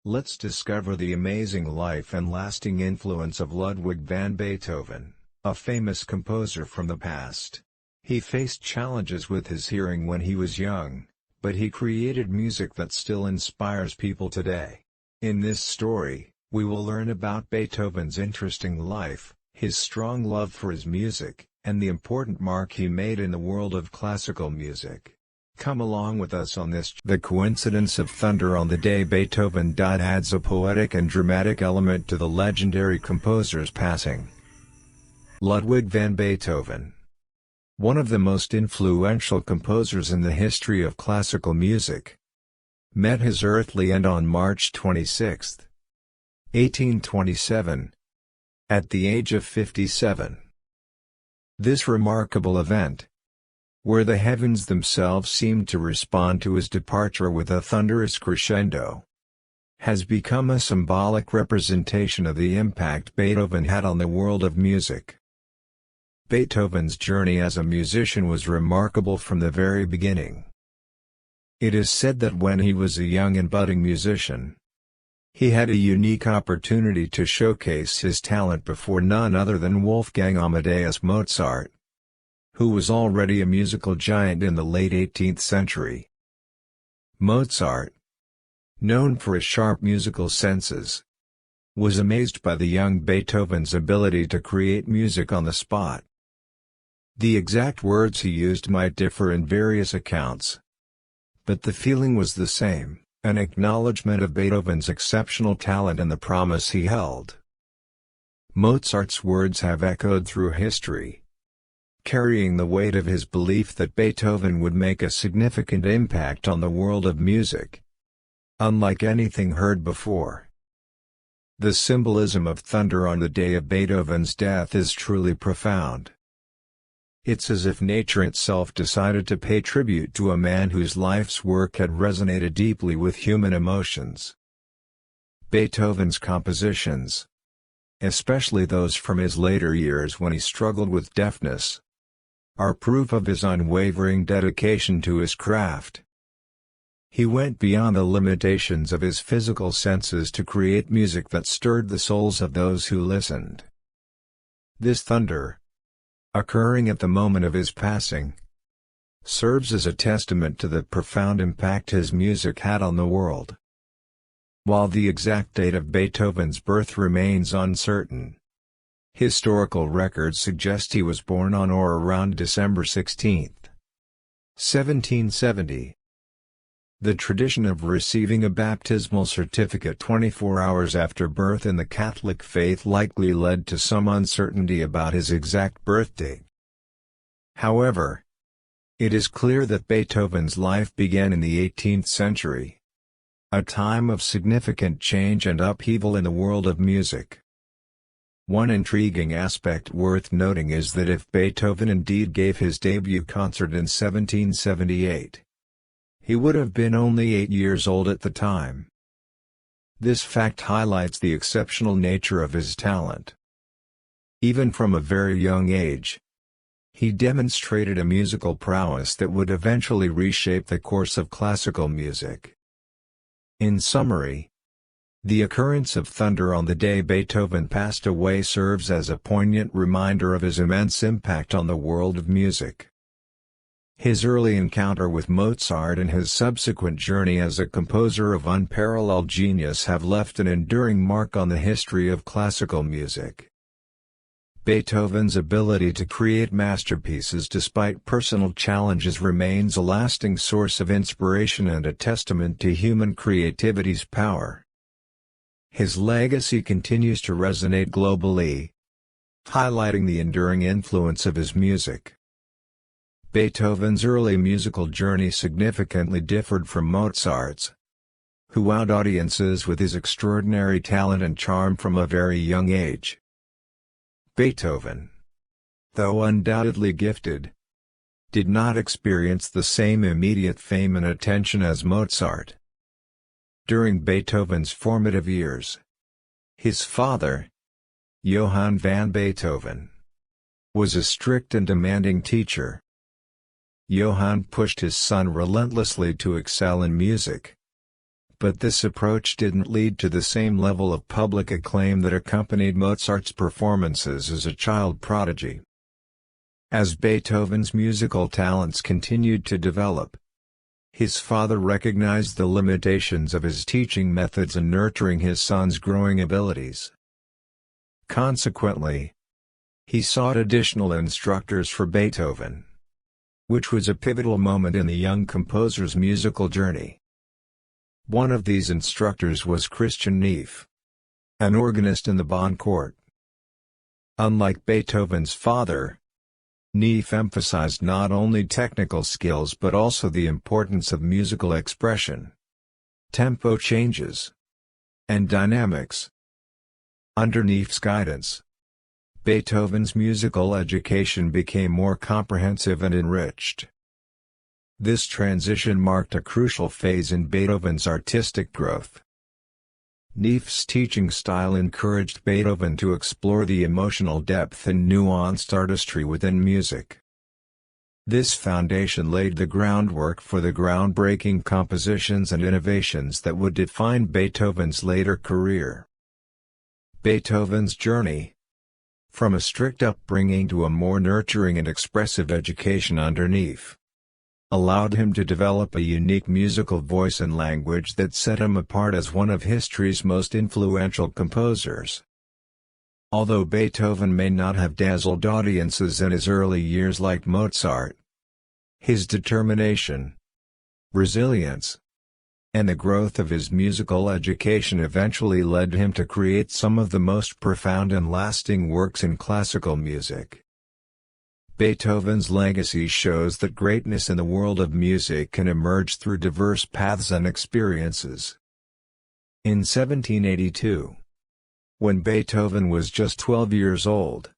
Let's discover the amazing life and lasting influence of Ludwig van Beethoven, a famous composer from the past. He faced challenges with his hearing when he was young, but he created music that still inspires people today. In this story, we will learn about Beethoven's interesting life, his strong love for his music, and the important mark he made in the world of classical music. Come along with us on this. The coincidence of thunder on the day Beethoven died adds a poetic and dramatic element to the legendary composer's passing. Ludwig van Beethoven, one of the most influential composers in the history of classical music, met his earthly end on March 26, 1827, at the age of 57. This remarkable event, where the heavens themselves seemed to respond to his departure with a thunderous crescendo, has become a symbolic representation of the impact Beethoven had on the world of music. Beethoven's journey as a musician was remarkable from the very beginning. It is said that when he was a young and budding musician, he had a unique opportunity to showcase his talent before none other than Wolfgang Amadeus Mozart, who was already a musical giant in the late 18th century. Mozart, known for his sharp musical senses, was amazed by the young Beethoven's ability to create music on the spot. The exact words he used might differ in various accounts, but the feeling was the same, an acknowledgement of Beethoven's exceptional talent and the promise he held. Mozart's words have echoed through history, carrying the weight of his belief that Beethoven would make a significant impact on the world of music, unlike anything heard before. The symbolism of thunder on the day of Beethoven's death is truly profound. It's as if nature itself decided to pay tribute to a man whose life's work had resonated deeply with human emotions. Beethoven's compositions, especially those from his later years when he struggled with deafness, are proof of his unwavering dedication to his craft. He went beyond the limitations of his physical senses to create music that stirred the souls of those who listened. This thunder, occurring at the moment of his passing, serves as a testament to the profound impact his music had on the world. While the exact date of Beethoven's birth remains uncertain, historical records suggest he was born on or around December 16, 1770. The tradition of receiving a baptismal certificate 24 hours after birth in the Catholic faith likely led to some uncertainty about his exact birth date. However, it is clear that Beethoven's life began in the 18th century, a time of significant change and upheaval in the world of music. One intriguing aspect worth noting is that if Beethoven indeed gave his debut concert in 1778, he would have been only 8 years old at the time. This fact highlights the exceptional nature of his talent. Even from a very young age, he demonstrated a musical prowess that would eventually reshape the course of classical music. In summary, the occurrence of thunder on the day Beethoven passed away serves as a poignant reminder of his immense impact on the world of music. His early encounter with Mozart and his subsequent journey as a composer of unparalleled genius have left an enduring mark on the history of classical music. Beethoven's ability to create masterpieces despite personal challenges remains a lasting source of inspiration and a testament to human creativity's power. His legacy continues to resonate globally, highlighting the enduring influence of his music. Beethoven's early musical journey significantly differed from Mozart's, who wowed audiences with his extraordinary talent and charm from a very young age. Beethoven, though undoubtedly gifted, did not experience the same immediate fame and attention as Mozart. During Beethoven's formative years, his father, Johann van Beethoven, was a strict and demanding teacher. Johann pushed his son relentlessly to excel in music, But this approach didn't lead to the same level of public acclaim that accompanied Mozart's performances as a child prodigy. As Beethoven's musical talents continued to develop, his father recognized the limitations of his teaching methods in nurturing his son's growing abilities. Consequently, he sought additional instructors for Beethoven, which was a pivotal moment in the young composer's musical journey. One of these instructors was Christian Neef, an organist in the Bonn court. Unlike Beethoven's father, Neef emphasized not only technical skills but also the importance of musical expression, tempo changes, and dynamics. Under Neef's guidance, Beethoven's musical education became more comprehensive and enriched. This transition marked a crucial phase in Beethoven's artistic growth. Neef's teaching style encouraged Beethoven to explore the emotional depth and nuanced artistry within music. This foundation laid the groundwork for the groundbreaking compositions and innovations that would define Beethoven's later career. Beethoven's journey, from a strict upbringing to a more nurturing and expressive education under Neef, allowed him to develop a unique musical voice and language that set him apart as one of history's most influential composers. Although Beethoven may not have dazzled audiences in his early years like Mozart, his determination, resilience, and the growth of his musical education eventually led him to create some of the most profound and lasting works in classical music. Beethoven's legacy shows that greatness in the world of music can emerge through diverse paths and experiences. In 1782, when Beethoven was just 12 years old,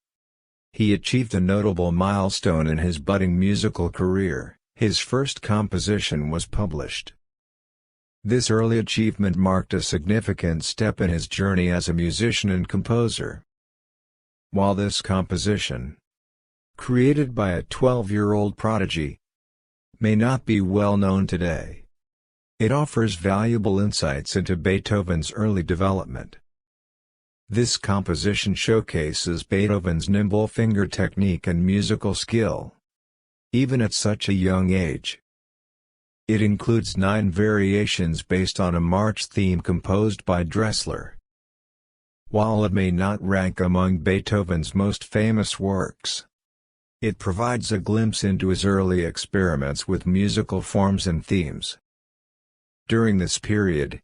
he achieved a notable milestone in his budding musical career. His first composition was published. This early achievement marked a significant step in his journey as a musician and composer. While this composition, created by a 12-year-old prodigy, may not be well known today, it offers valuable insights into Beethoven's early development. This composition showcases Beethoven's nimble finger technique and musical skill, even at such a young age. It includes 9 variations based on a march theme composed by Dressler. While it may not rank among Beethoven's most famous works, it provides a glimpse into his early experiments with musical forms and themes. During this period,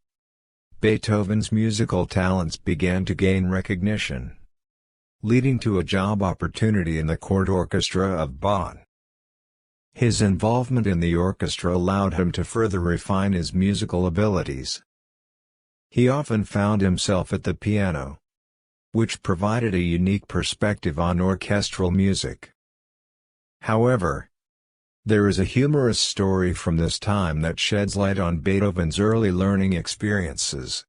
Beethoven's musical talents began to gain recognition, leading to a job opportunity in the court orchestra of Bonn. His involvement in the orchestra allowed him to further refine his musical abilities. He often found himself at the piano, which provided a unique perspective on orchestral music. However, there is a humorous story from this time that sheds light on Beethoven's early learning experiences.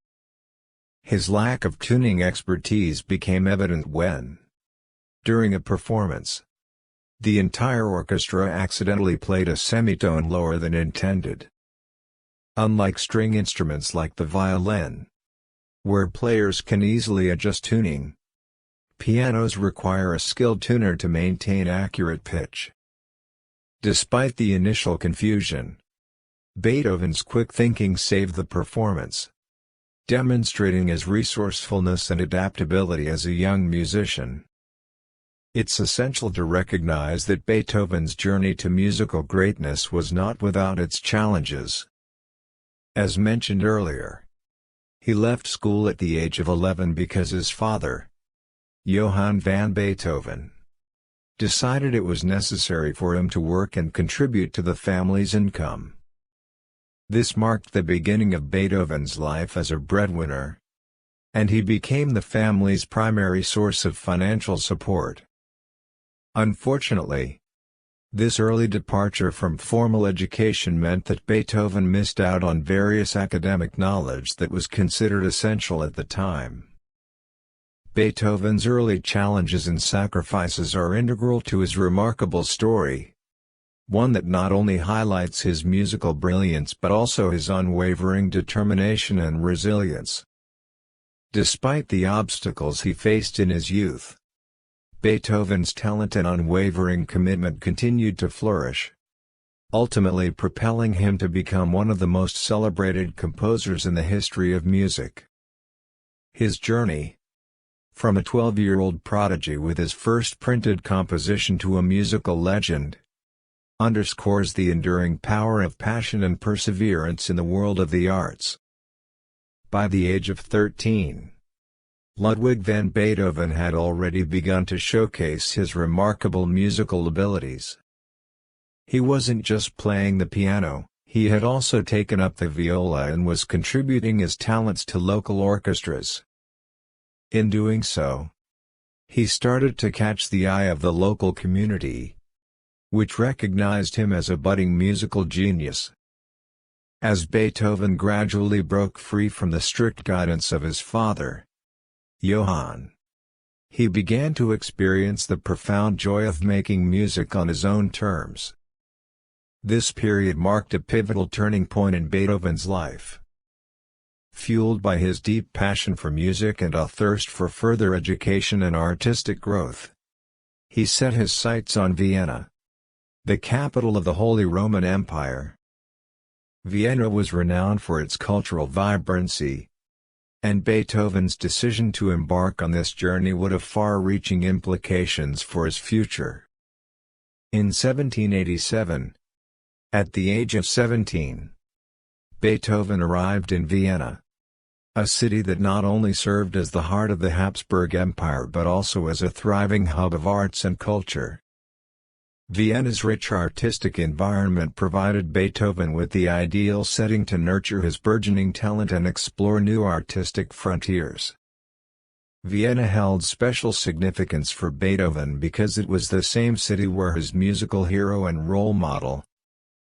His lack of tuning expertise became evident when, during a performance, the entire orchestra accidentally played a semitone lower than intended. Unlike string instruments like the violin, where players can easily adjust tuning, pianos require a skilled tuner to maintain accurate pitch. Despite the initial confusion, Beethoven's quick thinking saved the performance, demonstrating his resourcefulness and adaptability as a young musician. It's essential to recognize that Beethoven's journey to musical greatness was not without its challenges. As mentioned earlier, he left school at the age of 11 because his father, Johann van Beethoven, decided it was necessary for him to work and contribute to the family's income. This marked the beginning of Beethoven's life as a breadwinner, and he became the family's primary source of financial support. Unfortunately, this early departure from formal education meant that Beethoven missed out on various academic knowledge that was considered essential at the time. Beethoven's early challenges and sacrifices are integral to his remarkable story, one that not only highlights his musical brilliance but also his unwavering determination and resilience. Despite the obstacles he faced in his youth, Beethoven's talent and unwavering commitment continued to flourish, ultimately propelling him to become one of the most celebrated composers in the history of music. His journey, from a 12-year-old prodigy with his first printed composition to a musical legend, underscores the enduring power of passion and perseverance in the world of the arts. By the age of 13, Ludwig van Beethoven had already begun to showcase his remarkable musical abilities. He wasn't just playing the piano, he had also taken up the viola and was contributing his talents to local orchestras. In doing so, he started to catch the eye of the local community, which recognized him as a budding musical genius. As Beethoven gradually broke free from the strict guidance of his father, Johann, he began to experience the profound joy of making music on his own terms. This period marked a pivotal turning point in Beethoven's life. Fueled by his deep passion for music and a thirst for further education and artistic growth, he set his sights on Vienna, the capital of the Holy Roman Empire. Vienna was renowned for its cultural vibrancy, and Beethoven's decision to embark on this journey would have far-reaching implications for his future. In 1787, at the age of 17, Beethoven arrived in Vienna, a city that not only served as the heart of the Habsburg Empire but also as a thriving hub of arts and culture. Vienna's rich artistic environment provided Beethoven with the ideal setting to nurture his burgeoning talent and explore new artistic frontiers. Vienna held special significance for Beethoven because it was the same city where his musical hero and role model,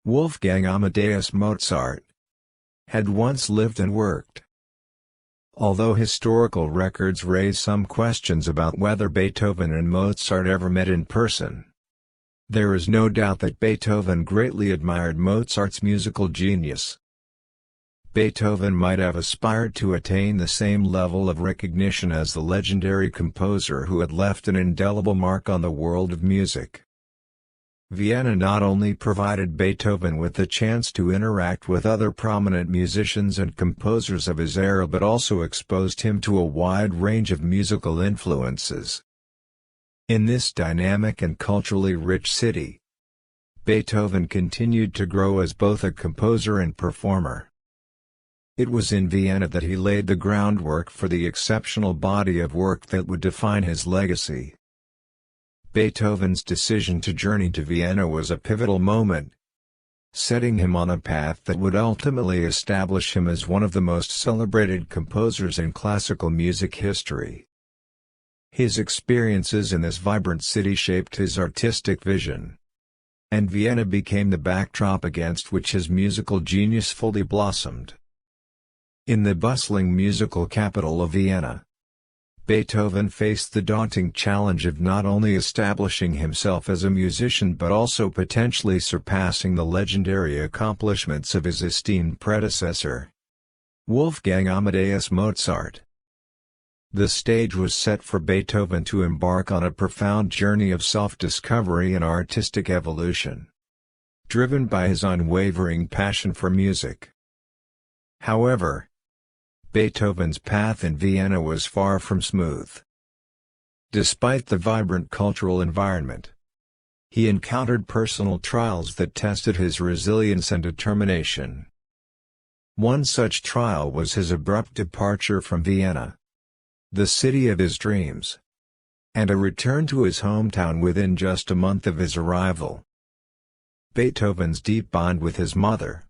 Wolfgang Amadeus Mozart, had once lived and worked. Although historical records raise some questions about whether Beethoven and Mozart ever met in person, there is no doubt that Beethoven greatly admired Mozart's musical genius. Beethoven might have aspired to attain the same level of recognition as the legendary composer who had left an indelible mark on the world of music. Vienna not only provided Beethoven with the chance to interact with other prominent musicians and composers of his era but also exposed him to a wide range of musical influences. In this dynamic and culturally rich city, Beethoven continued to grow as both a composer and performer. It was in Vienna that he laid the groundwork for the exceptional body of work that would define his legacy. Beethoven's decision to journey to Vienna was a pivotal moment, setting him on a path that would ultimately establish him as one of the most celebrated composers in classical music history. His experiences in this vibrant city shaped his artistic vision, and Vienna became the backdrop against which his musical genius fully blossomed. In the bustling musical capital of Vienna, Beethoven faced the daunting challenge of not only establishing himself as a musician but also potentially surpassing the legendary accomplishments of his esteemed predecessor, Wolfgang Amadeus Mozart. The stage was set for Beethoven to embark on a profound journey of self-discovery and artistic evolution, driven by his unwavering passion for music. However, Beethoven's path in Vienna was far from smooth. Despite the vibrant cultural environment, he encountered personal trials that tested his resilience and determination. One such trial was his abrupt departure from Vienna, the city of his dreams, and a return to his hometown within just a month of his arrival. Beethoven's deep bond with his mother,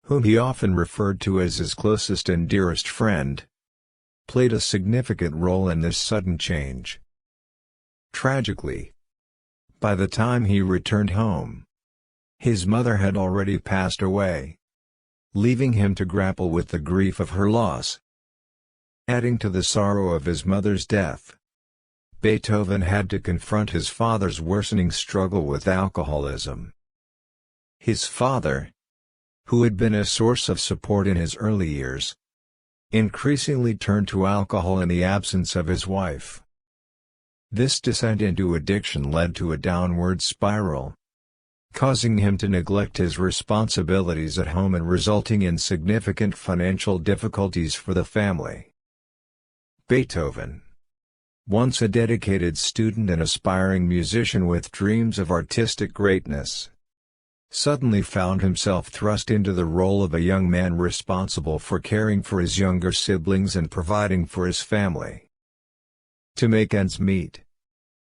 whom he often referred to as his closest and dearest friend, played a significant role in this sudden change. Tragically, by the time he returned home, his mother had already passed away, leaving him to grapple with the grief of her loss. Adding to the sorrow of his mother's death, Beethoven had to confront his father's worsening struggle with alcoholism. His father, who had been a source of support in his early years, increasingly turned to alcohol in the absence of his wife. This descent into addiction led to a downward spiral, causing him to neglect his responsibilities at home and resulting in significant financial difficulties for the family. Beethoven, once a dedicated student and aspiring musician with dreams of artistic greatness, suddenly found himself thrust into the role of a young man responsible for caring for his younger siblings and providing for his family. To make ends meet,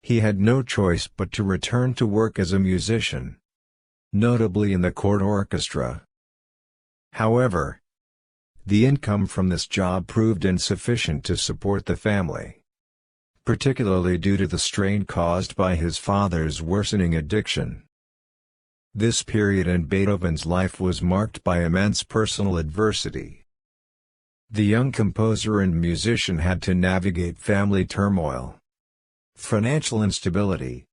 he had no choice but to return to work as a musician, notably in the court orchestra. However, the income from this job proved insufficient to support the family, particularly due to the strain caused by his father's worsening addiction. This period in Beethoven's life was marked by immense personal adversity. The young composer and musician had to navigate family turmoil, financial instability,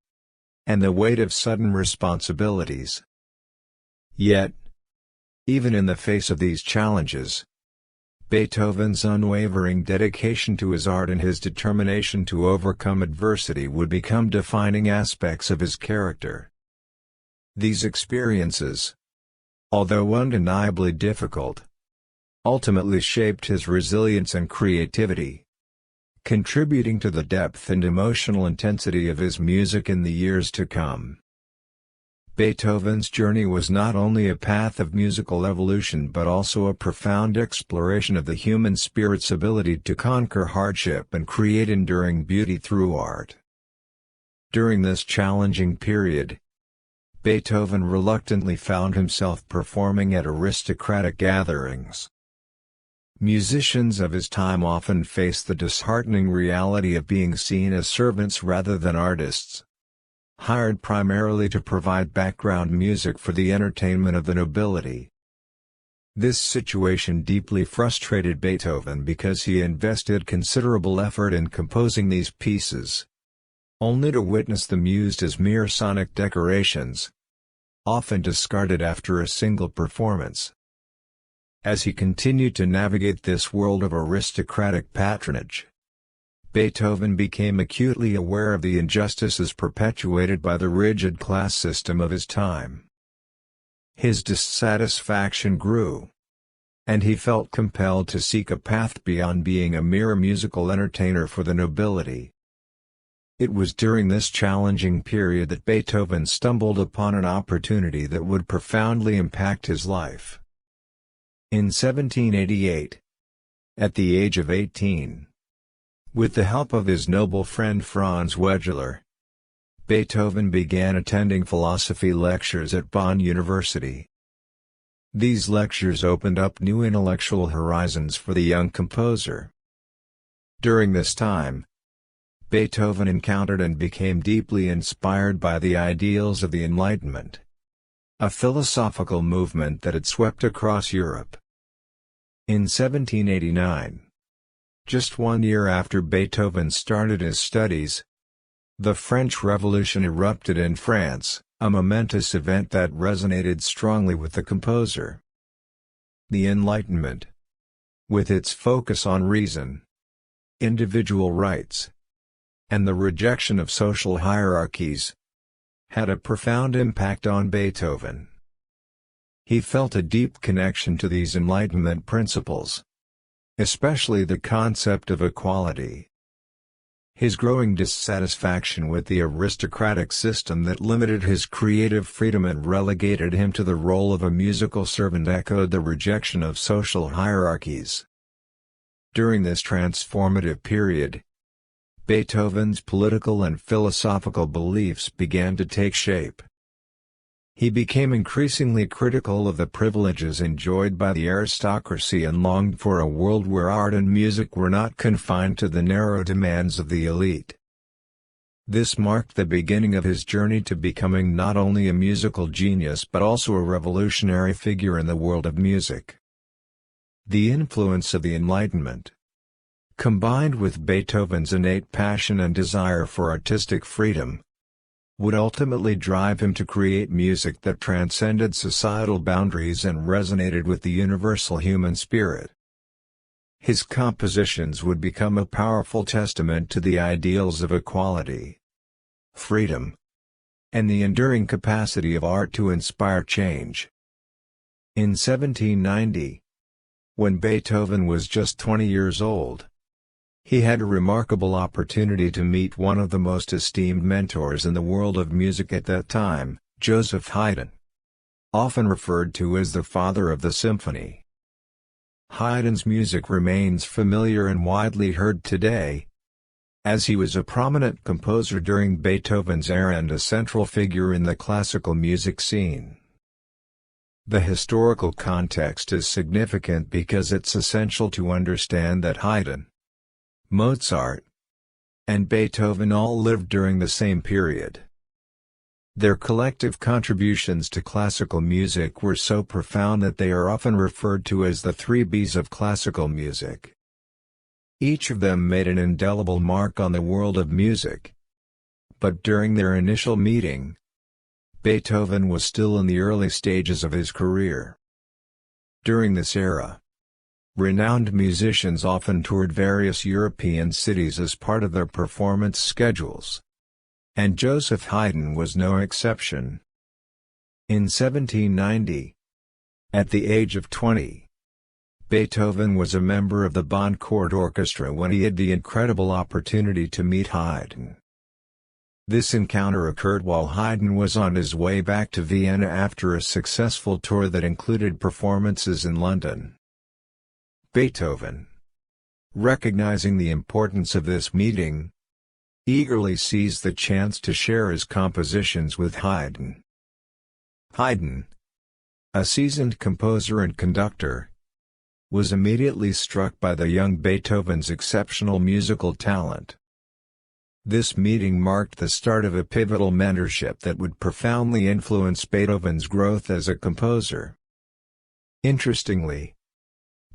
and the weight of sudden responsibilities. Yet, even in the face of these challenges, Beethoven's unwavering dedication to his art and his determination to overcome adversity would become defining aspects of his character. These experiences, although undeniably difficult, ultimately shaped his resilience and creativity, contributing to the depth and emotional intensity of his music in the years to come. Beethoven's journey was not only a path of musical evolution but also a profound exploration of the human spirit's ability to conquer hardship and create enduring beauty through art. During this challenging period, Beethoven reluctantly found himself performing at aristocratic gatherings. Musicians of his time often faced the disheartening reality of being seen as servants rather than artists, hired primarily to provide background music for the entertainment of the nobility. This situation deeply frustrated Beethoven because he invested considerable effort in composing these pieces, only to witness them used as mere sonic decorations, often discarded after a single performance. As he continued to navigate this world of aristocratic patronage, Beethoven became acutely aware of the injustices perpetuated by the rigid class system of his time. His dissatisfaction grew, and he felt compelled to seek a path beyond being a mere musical entertainer for the nobility. It was during this challenging period that Beethoven stumbled upon an opportunity that would profoundly impact his life. In 1788, at the age of 18, with the help of his noble friend Franz Wegeler, Beethoven began attending philosophy lectures at Bonn University. These lectures opened up new intellectual horizons for the young composer. During this time, Beethoven encountered and became deeply inspired by the ideals of the Enlightenment, a philosophical movement that had swept across Europe. In 1789, just 1 year after Beethoven started his studies, the French Revolution erupted in France, a momentous event that resonated strongly with the composer. The Enlightenment, with its focus on reason, individual rights, and the rejection of social hierarchies, had a profound impact on Beethoven. He felt a deep connection to these Enlightenment principles, especially the concept of equality. His growing dissatisfaction with the aristocratic system that limited his creative freedom and relegated him to the role of a musical servant echoed the rejection of social hierarchies. During this transformative period, Beethoven's political and philosophical beliefs began to take shape. He became increasingly critical of the privileges enjoyed by the aristocracy and longed for a world where art and music were not confined to the narrow demands of the elite. This marked the beginning of his journey to becoming not only a musical genius but also a revolutionary figure in the world of music. The influence of the Enlightenment, combined with Beethoven's innate passion and desire for artistic freedom, would ultimately drive him to create music that transcended societal boundaries and resonated with the universal human spirit. His compositions would become a powerful testament to the ideals of equality, freedom, and the enduring capacity of art to inspire change. In 1790, when Beethoven was just 20 years old, he had a remarkable opportunity to meet one of the most esteemed mentors in the world of music at that time, Joseph Haydn, often referred to as the father of the symphony. Haydn's music remains familiar and widely heard today, as he was a prominent composer during Beethoven's era and a central figure in the classical music scene. The historical context is significant because it's essential to understand that Haydn, Mozart, and Beethoven all lived during the same period. Their collective contributions to classical music were so profound that they are often referred to as the 3 B's of classical music. Each of them made an indelible mark on the world of music. But during their initial meeting, Beethoven was still in the early stages of his career. During this era, renowned musicians often toured various European cities as part of their performance schedules. And Joseph Haydn was no exception. In 1790, at the age of 20, Beethoven was a member of the Bonn Court Orchestra when he had the incredible opportunity to meet Haydn. This encounter occurred while Haydn was on his way back to Vienna after a successful tour that included performances in London. Beethoven, recognizing the importance of this meeting, eagerly seized the chance to share his compositions with Haydn. Haydn, a seasoned composer and conductor, was immediately struck by the young Beethoven's exceptional musical talent. This meeting marked the start of a pivotal mentorship that would profoundly influence Beethoven's growth as a composer. Interestingly,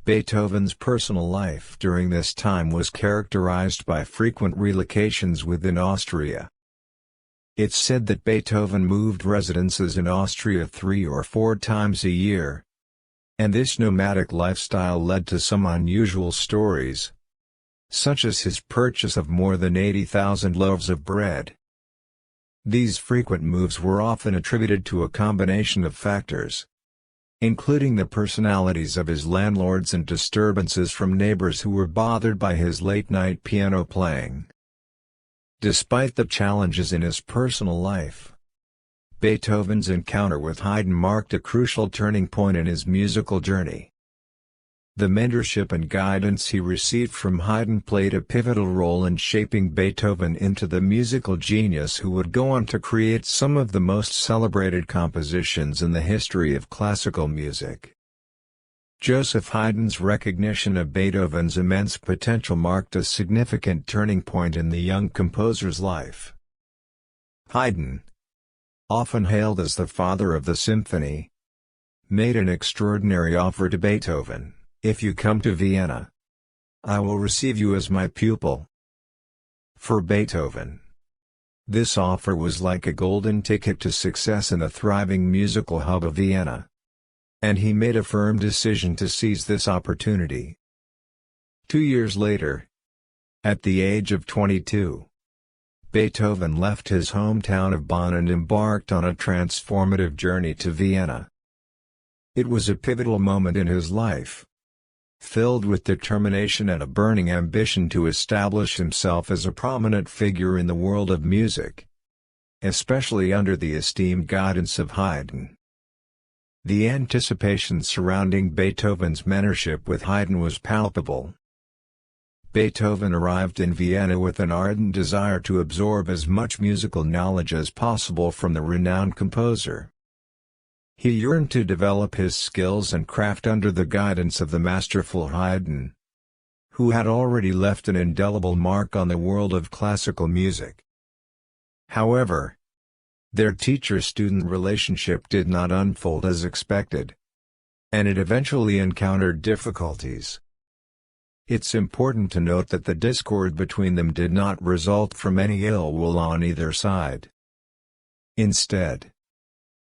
Beethoven's personal life during this time was characterized by frequent relocations within Austria. It's said that Beethoven moved residences in Austria 3 or 4 times a year, and this nomadic lifestyle led to some unusual stories, such as his purchase of more than 80,000 loaves of bread. These frequent moves were often attributed to a combination of factors, including the personalities of his landlords and disturbances from neighbors who were bothered by his late-night piano playing. Despite the challenges in his personal life, Beethoven's encounter with Haydn marked a crucial turning point in his musical journey. The mentorship and guidance he received from Haydn played a pivotal role in shaping Beethoven into the musical genius who would go on to create some of the most celebrated compositions in the history of classical music. Joseph Haydn's recognition of Beethoven's immense potential marked a significant turning point in the young composer's life. Haydn, often hailed as the father of the symphony, made an extraordinary offer to Beethoven: "If you come to Vienna, I will receive you as my pupil." For Beethoven, this offer was like a golden ticket to success in the thriving musical hub of Vienna, and he made a firm decision to seize this opportunity. 2 years later, at the age of 22, Beethoven left his hometown of Bonn and embarked on a transformative journey to Vienna. It was a pivotal moment in his life, filled with determination and a burning ambition to establish himself as a prominent figure in the world of music, especially under the esteemed guidance of Haydn. The anticipation surrounding Beethoven's mentorship with Haydn was palpable. Beethoven arrived in Vienna with an ardent desire to absorb as much musical knowledge as possible from the renowned composer. He yearned to develop his skills and craft under the guidance of the masterful Haydn, who had already left an indelible mark on the world of classical music. However, their teacher-student relationship did not unfold as expected, and it eventually encountered difficulties. It's important to note that the discord between them did not result from any ill will on either side. Instead,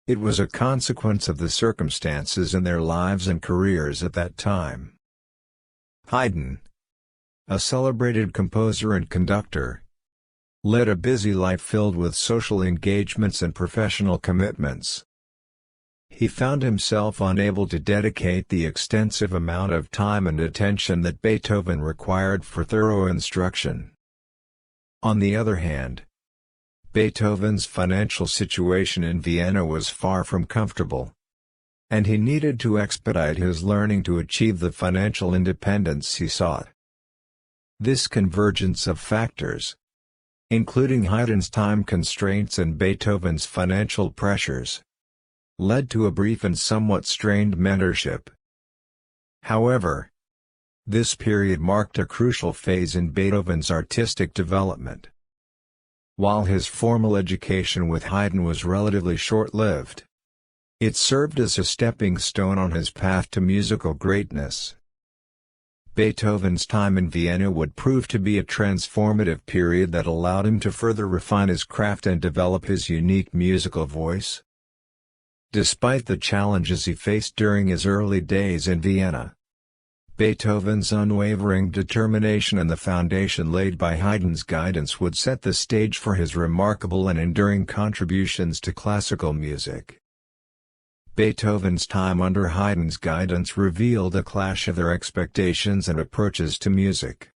it was a consequence of the circumstances in their lives and careers at that time. Haydn, a celebrated composer and conductor, led a busy life filled with social engagements and professional commitments. He found himself unable to dedicate the extensive amount of time and attention that Beethoven required for thorough instruction. On the other hand, Beethoven's financial situation in Vienna was far from comfortable, and he needed to expedite his learning to achieve the financial independence he sought. This convergence of factors, including Haydn's time constraints and Beethoven's financial pressures, led to a brief and somewhat strained mentorship. However, this period marked a crucial phase in Beethoven's artistic development. While his formal education with Haydn was relatively short-lived, it served as a stepping stone on his path to musical greatness. Beethoven's time in Vienna would prove to be a transformative period that allowed him to further refine his craft and develop his unique musical voice. Despite the challenges he faced during his early days in Vienna, Beethoven's unwavering determination and the foundation laid by Haydn's guidance would set the stage for his remarkable and enduring contributions to classical music. Beethoven's time under Haydn's guidance revealed a clash of their expectations and approaches to music.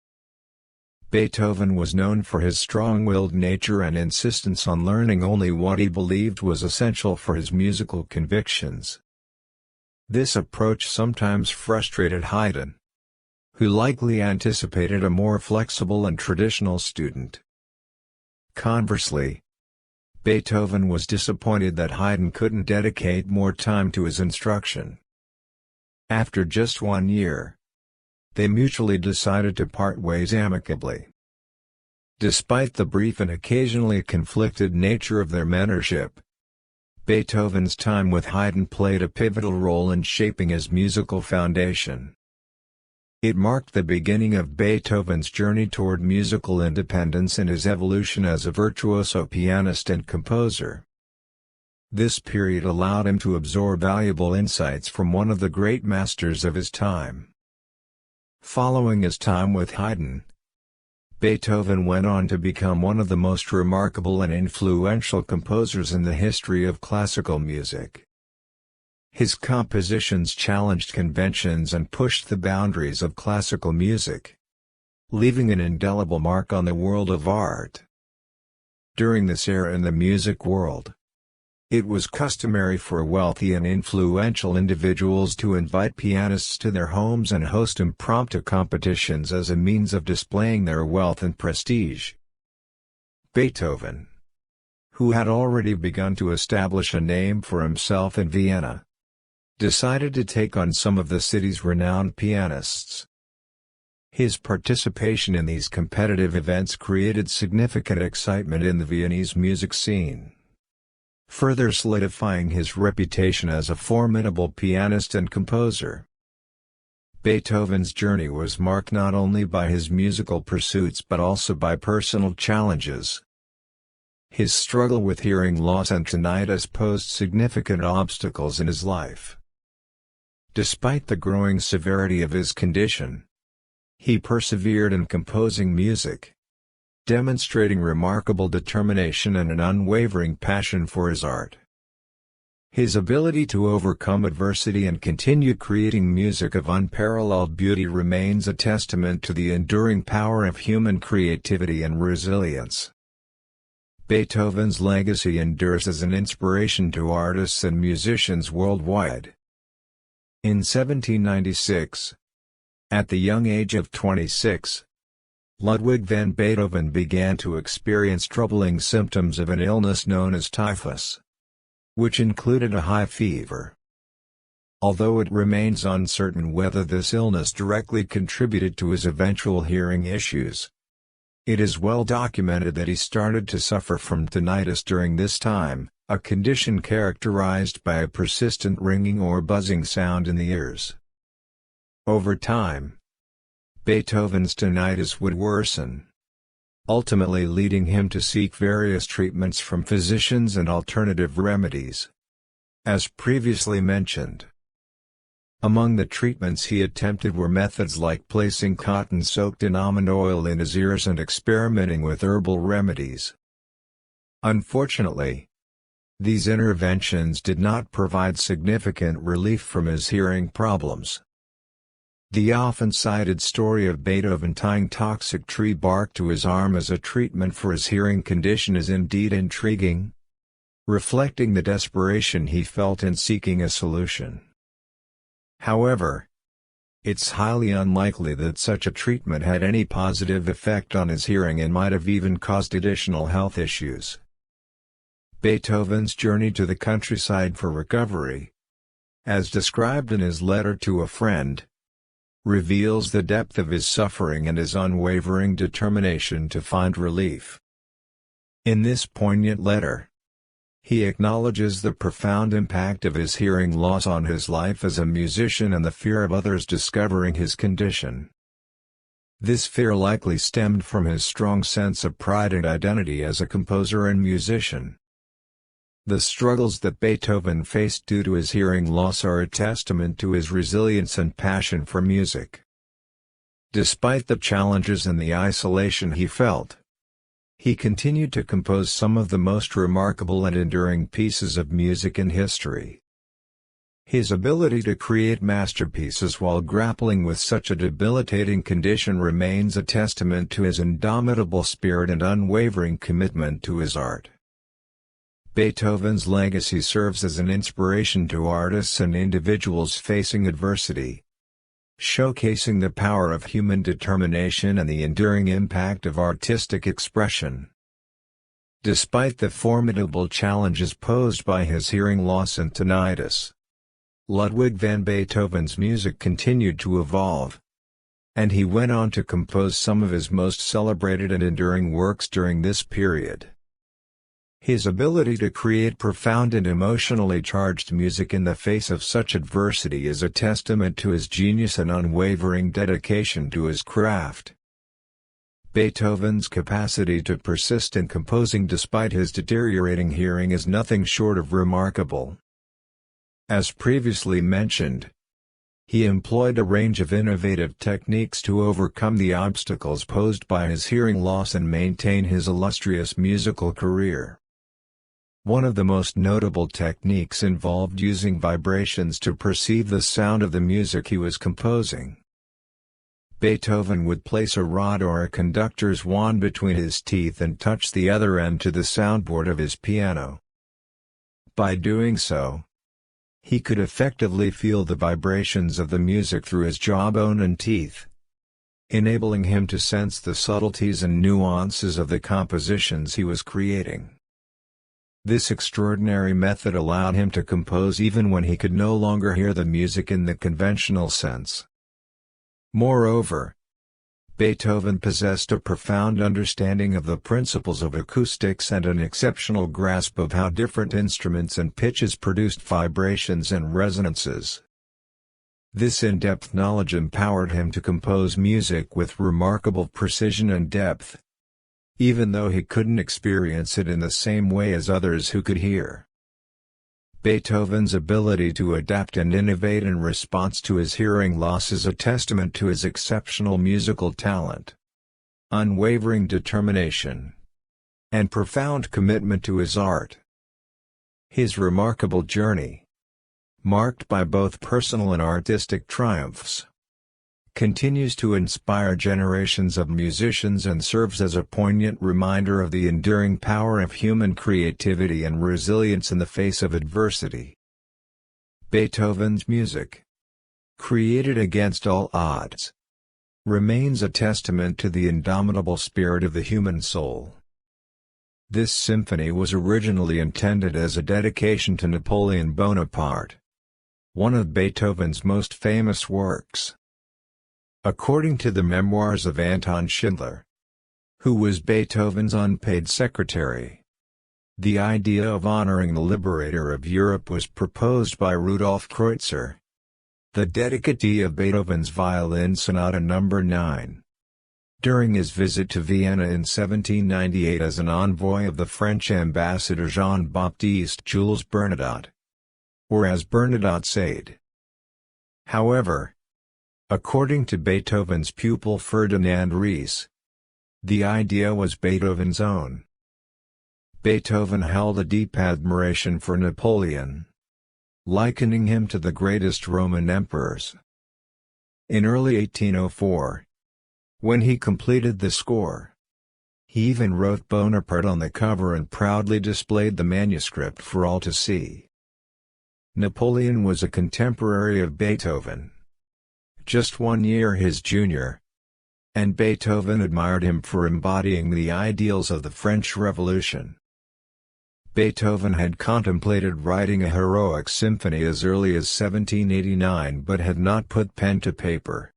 Beethoven was known for his strong-willed nature and insistence on learning only what he believed was essential for his musical convictions. This approach sometimes frustrated Haydn, who likely anticipated a more flexible and traditional student. Conversely, Beethoven was disappointed that Haydn couldn't dedicate more time to his instruction. After just 1 year, they mutually decided to part ways amicably. Despite the brief and occasionally conflicted nature of their mentorship, Beethoven's time with Haydn played a pivotal role in shaping his musical foundation. It marked the beginning of Beethoven's journey toward musical independence and his evolution as a virtuoso pianist and composer. This period allowed him to absorb valuable insights from one of the great masters of his time. Following his time with Haydn, Beethoven went on to become one of the most remarkable and influential composers in the history of classical music. His compositions challenged conventions and pushed the boundaries of classical music, leaving an indelible mark on the world of art. During this era in the music world, it was customary for wealthy and influential individuals to invite pianists to their homes and host impromptu competitions as a means of displaying their wealth and prestige. Beethoven, who had already begun to establish a name for himself in Vienna, decided to take on some of the city's renowned pianists. His participation in these competitive events created significant excitement in the Viennese music scene, further solidifying his reputation as a formidable pianist and composer. Beethoven's journey was marked not only by his musical pursuits but also by personal challenges. His struggle with hearing loss and tinnitus posed significant obstacles in his life. Despite the growing severity of his condition, he persevered in composing music, demonstrating remarkable determination and an unwavering passion for his art. His ability to overcome adversity and continue creating music of unparalleled beauty remains a testament to the enduring power of human creativity and resilience. Beethoven's legacy endures as an inspiration to artists and musicians worldwide. In 1796, at the young age of 26, Ludwig van Beethoven began to experience troubling symptoms of an illness known as typhus, which included a high fever. Although it remains uncertain whether this illness directly contributed to his eventual hearing issues, it is well documented that he started to suffer from tinnitus during this time, a condition characterized by a persistent ringing or buzzing sound in the ears. Over time, Beethoven's tinnitus would worsen, ultimately leading him to seek various treatments from physicians and alternative remedies. As previously mentioned, among the treatments he attempted were methods like placing cotton soaked in almond oil in his ears and experimenting with herbal remedies. Unfortunately, these interventions did not provide significant relief from his hearing problems. The often cited story of Beethoven tying toxic tree bark to his arm as a treatment for his hearing condition is indeed intriguing, reflecting the desperation he felt in seeking a solution. However, it's highly unlikely that such a treatment had any positive effect on his hearing and might have even caused additional health issues. Beethoven's journey to the countryside for recovery, as described in his letter to a friend, reveals the depth of his suffering and his unwavering determination to find relief. In this poignant letter, he acknowledges the profound impact of his hearing loss on his life as a musician and the fear of others discovering his condition. This fear likely stemmed from his strong sense of pride and identity as a composer and musician. The struggles that Beethoven faced due to his hearing loss are a testament to his resilience and passion for music. Despite the challenges and the isolation he felt, he continued to compose some of the most remarkable and enduring pieces of music in history. His ability to create masterpieces while grappling with such a debilitating condition remains a testament to his indomitable spirit and unwavering commitment to his art. Beethoven's legacy serves as an inspiration to artists and individuals facing adversity, showcasing the power of human determination and the enduring impact of artistic expression. Despite the formidable challenges posed by his hearing loss and tinnitus, Ludwig van Beethoven's music continued to evolve, and he went on to compose some of his most celebrated and enduring works during this period. His ability to create profound and emotionally charged music in the face of such adversity is a testament to his genius and unwavering dedication to his craft. Beethoven's capacity to persist in composing despite his deteriorating hearing is nothing short of remarkable. As previously mentioned, he employed a range of innovative techniques to overcome the obstacles posed by his hearing loss and maintain his illustrious musical career. One of the most notable techniques involved using vibrations to perceive the sound of the music he was composing. Beethoven would place a rod or a conductor's wand between his teeth and touch the other end to the soundboard of his piano. By doing so, he could effectively feel the vibrations of the music through his jawbone and teeth, enabling him to sense the subtleties and nuances of the compositions he was creating. This extraordinary method allowed him to compose even when he could no longer hear the music in the conventional sense. Moreover, Beethoven possessed a profound understanding of the principles of acoustics and an exceptional grasp of how different instruments and pitches produced vibrations and resonances. This in-depth knowledge empowered him to compose music with remarkable precision and depth, even though he couldn't experience it in the same way as others who could hear. Beethoven's ability to adapt and innovate in response to his hearing loss is a testament to his exceptional musical talent, unwavering determination, and profound commitment to his art. His remarkable journey, marked by both personal and artistic triumphs, continues to inspire generations of musicians and serves as a poignant reminder of the enduring power of human creativity and resilience in the face of adversity. Beethoven's music, created against all odds, remains a testament to the indomitable spirit of the human soul. This symphony was originally intended as a dedication to Napoleon Bonaparte, one of Beethoven's most famous works. According to the memoirs of Anton Schindler, who was Beethoven's unpaid secretary, the idea of honoring the liberator of Europe was proposed by Rudolf Kreutzer, the dedicatee of Beethoven's Violin Sonata No. 9. During his visit to Vienna in 1798 as an envoy of the French ambassador Jean-Baptiste Jules Bernadotte, or as Bernadotte said. However, according to Beethoven's pupil Ferdinand Ries, the idea was Beethoven's own. Beethoven held a deep admiration for Napoleon, likening him to the greatest Roman emperors. In early 1804, when he completed the score, he even wrote Bonaparte on the cover and proudly displayed the manuscript for all to see. Napoleon was a contemporary of Beethoven, just 1 year his junior, and Beethoven admired him for embodying the ideals of the French Revolution. Beethoven had contemplated writing a heroic symphony as early as 1789 but had not put pen to paper.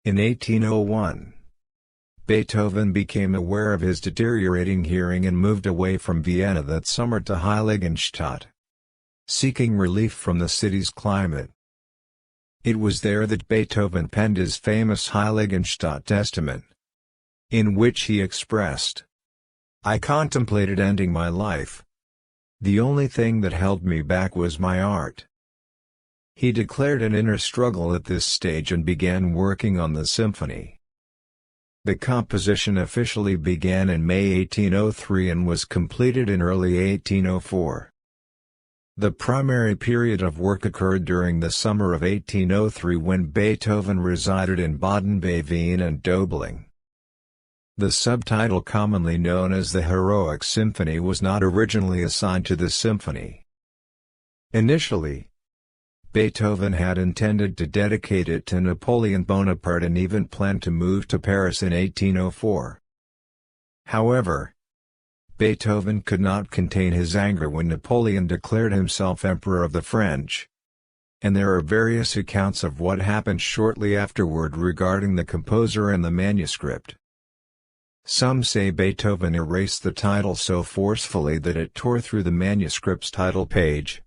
In 1801, Beethoven became aware of his deteriorating hearing and moved away from Vienna that summer to Heiligenstadt, seeking relief from the city's climate. It was there that Beethoven penned his famous Heiligenstadt Testament, in which he expressed, "I contemplated ending my life. The only thing that held me back was my art." He declared an inner struggle at this stage and began working on the symphony. The composition officially began in May 1803 and was completed in early 1804. The primary period of work occurred during the summer of 1803 when Beethoven resided in Baden-Baveen and Dobling. The subtitle commonly known as the Heroic Symphony was not originally assigned to the symphony. Initially, Beethoven had intended to dedicate it to Napoleon Bonaparte and even planned to move to Paris in 1804. However, Beethoven could not contain his anger when Napoleon declared himself Emperor of the French, and there are various accounts of what happened shortly afterward regarding the composer and the manuscript. Some say Beethoven erased the title so forcefully that it tore through the manuscript's title page,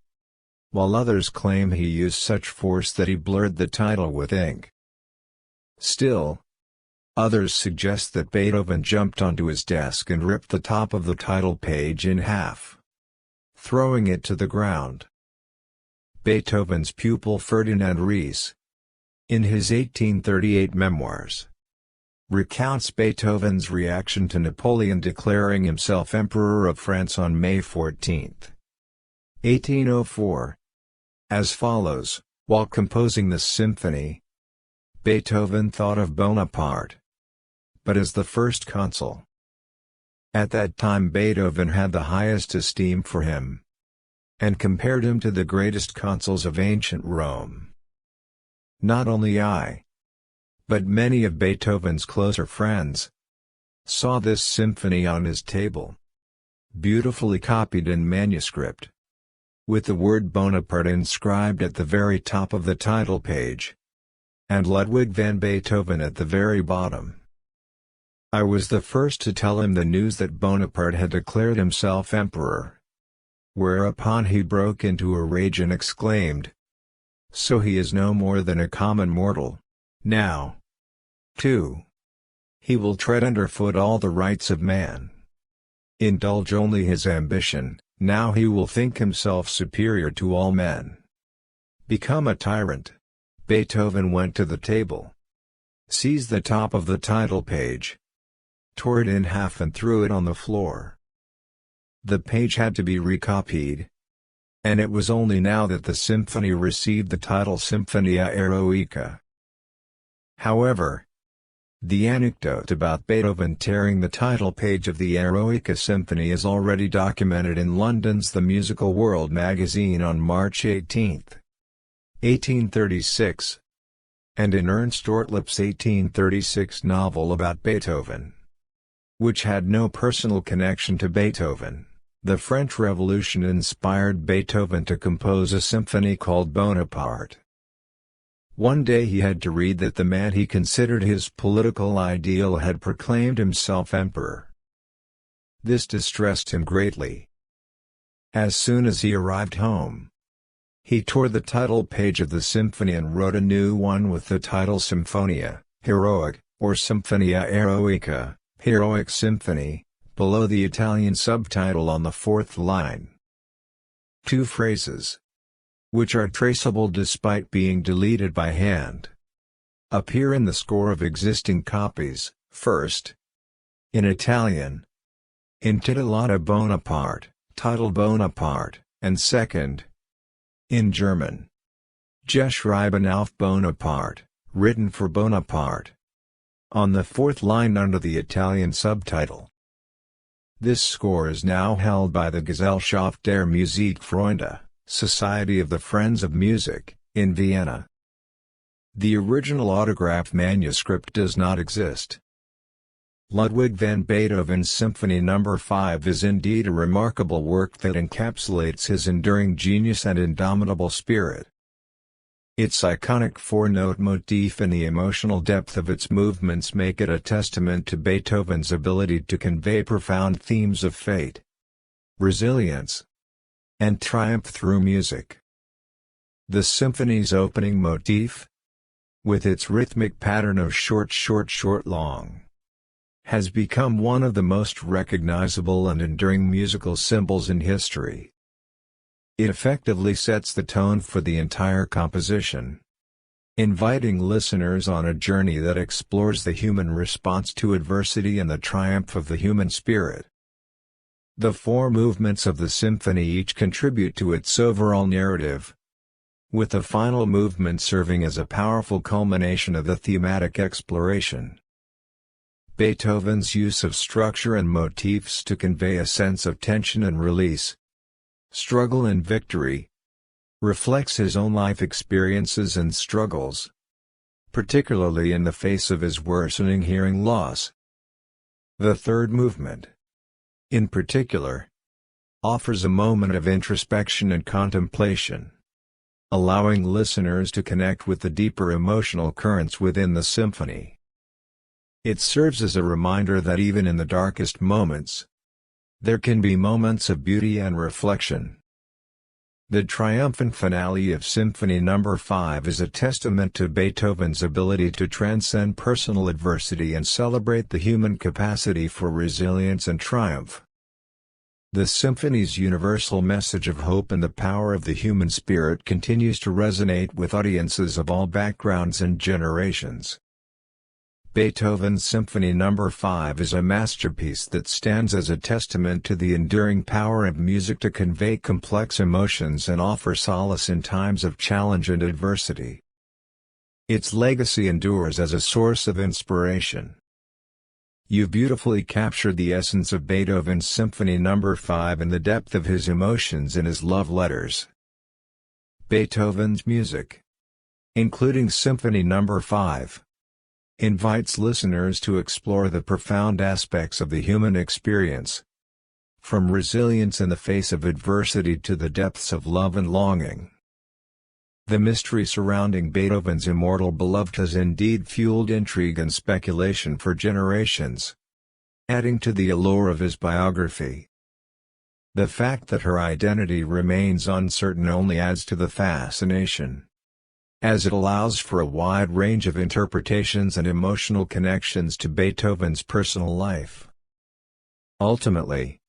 while others claim he used such force that he blurred the title with ink. Still, others suggest that Beethoven jumped onto his desk and ripped the top of the title page in half, throwing it to the ground. Beethoven's pupil Ferdinand Ries, in his 1838 memoirs, recounts Beethoven's reaction to Napoleon declaring himself Emperor of France on May 14, 1804, as follows: "While composing this symphony, Beethoven thought of Bonaparte, but as the first consul. At that time Beethoven had the highest esteem for him, and compared him to the greatest consuls of ancient Rome. Not only I, but many of Beethoven's closer friends, saw this symphony on his table, beautifully copied in manuscript, with the word Bonaparte inscribed at the very top of the title page, and Ludwig van Beethoven at the very bottom. I was the first to tell him the news that Bonaparte had declared himself emperor. Whereupon he broke into a rage and exclaimed, 'So he is no more than a common mortal, now, too. He will tread underfoot all the rights of man. Indulge only his ambition, now he will think himself superior to all men. Become a tyrant.' Beethoven went to the table, seized the top of the title page, tore it in half and threw it on the floor. The page had to be recopied, and it was only now that the symphony received the title Symphonia Eroica. However, the anecdote about Beethoven tearing the title page of the Eroica Symphony is already documented in London's The Musical World magazine on March 18, 1836, and in Ernst Ortlieb's 1836 novel about Beethoven, which had no personal connection to Beethoven. The French Revolution inspired Beethoven to compose a symphony called Bonaparte. One day he had to read that the man he considered his political ideal had proclaimed himself emperor. This distressed him greatly. As soon as he arrived home, he tore the title page of the symphony and wrote a new one with the title Symphonia, Heroic, or Sinfonia Eroica, Heroic Symphony, below the Italian subtitle on the fourth line. Two phrases, which are traceable despite being deleted by hand, appear in the score of existing copies. First, in Italian, Intitolata Bonaparte, titled Bonaparte, and second, in German, Geschrieben auf Bonaparte, written for Bonaparte, on the fourth line under the Italian subtitle. This score is now held by the Gesellschaft der Musikfreunde, Society of the Friends of Music, in Vienna. The original autograph manuscript does not exist. Ludwig van Beethoven's Symphony No. 5 is indeed a remarkable work that encapsulates his enduring genius and indomitable spirit. Its iconic four-note motif and the emotional depth of its movements make it a testament to Beethoven's ability to convey profound themes of fate, resilience, and triumph through music. The symphony's opening motif, with its rhythmic pattern of short long, has become one of the most recognizable and enduring musical symbols in history. It effectively sets the tone for the entire composition, inviting listeners on a journey that explores the human response to adversity and the triumph of the human spirit. The four movements of the symphony each contribute to its overall narrative, with the final movement serving as a powerful culmination of the thematic exploration. Beethoven's use of structure and motifs to convey a sense of tension and release, struggle and victory, reflects his own life experiences and struggles, particularly in the face of his worsening hearing loss. The third movement, in particular, offers a moment of introspection and contemplation, allowing listeners to connect with the deeper emotional currents within the symphony. It serves as a reminder that even in the darkest moments, there can be moments of beauty and reflection. The triumphant finale of Symphony No. 5 is a testament to Beethoven's ability to transcend personal adversity and celebrate the human capacity for resilience and triumph. The symphony's universal message of hope and the power of the human spirit continues to resonate with audiences of all backgrounds and generations. Beethoven's Symphony No. 5 is a masterpiece that stands as a testament to the enduring power of music to convey complex emotions and offer solace in times of challenge and adversity. Its legacy endures as a source of inspiration. You've beautifully captured the essence of Beethoven's Symphony No. 5 and the depth of his emotions in his love letters. Beethoven's music, including Symphony No. 5, invites listeners to explore the profound aspects of the human experience, from resilience in the face of adversity to the depths of love and longing. The mystery surrounding Beethoven's immortal beloved has indeed fueled intrigue and speculation for generations, adding to the allure of his biography. The fact that her identity remains uncertain only adds to the fascination, as it allows for a wide range of interpretations and emotional connections to Beethoven's personal life. Ultimately,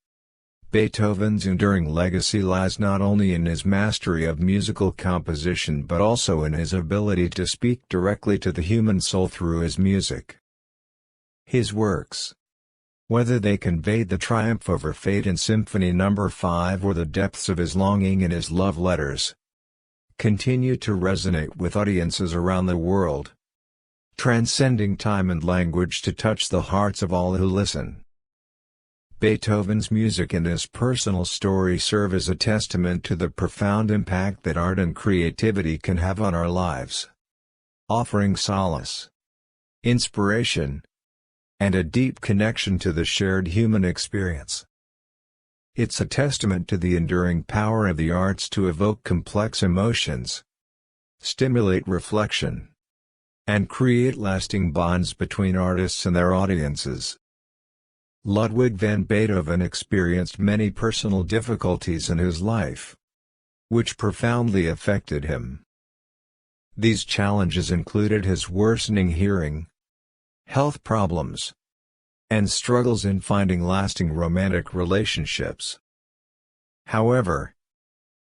Beethoven's enduring legacy lies not only in his mastery of musical composition but also in his ability to speak directly to the human soul through his music. His works, whether they conveyed the triumph over fate in Symphony No. 5 or the depths of his longing in his love letters, continue to resonate with audiences around the world, transcending time and language to touch the hearts of all who listen. Beethoven's music and his personal story serve as a testament to the profound impact that art and creativity can have on our lives, offering solace, inspiration, and a deep connection to the shared human experience. It's a testament to the enduring power of the arts to evoke complex emotions, stimulate reflection, and create lasting bonds between artists and their audiences. Ludwig van Beethoven experienced many personal difficulties in his life, which profoundly affected him. These challenges included his worsening hearing, health problems, and struggles in finding lasting romantic relationships. However,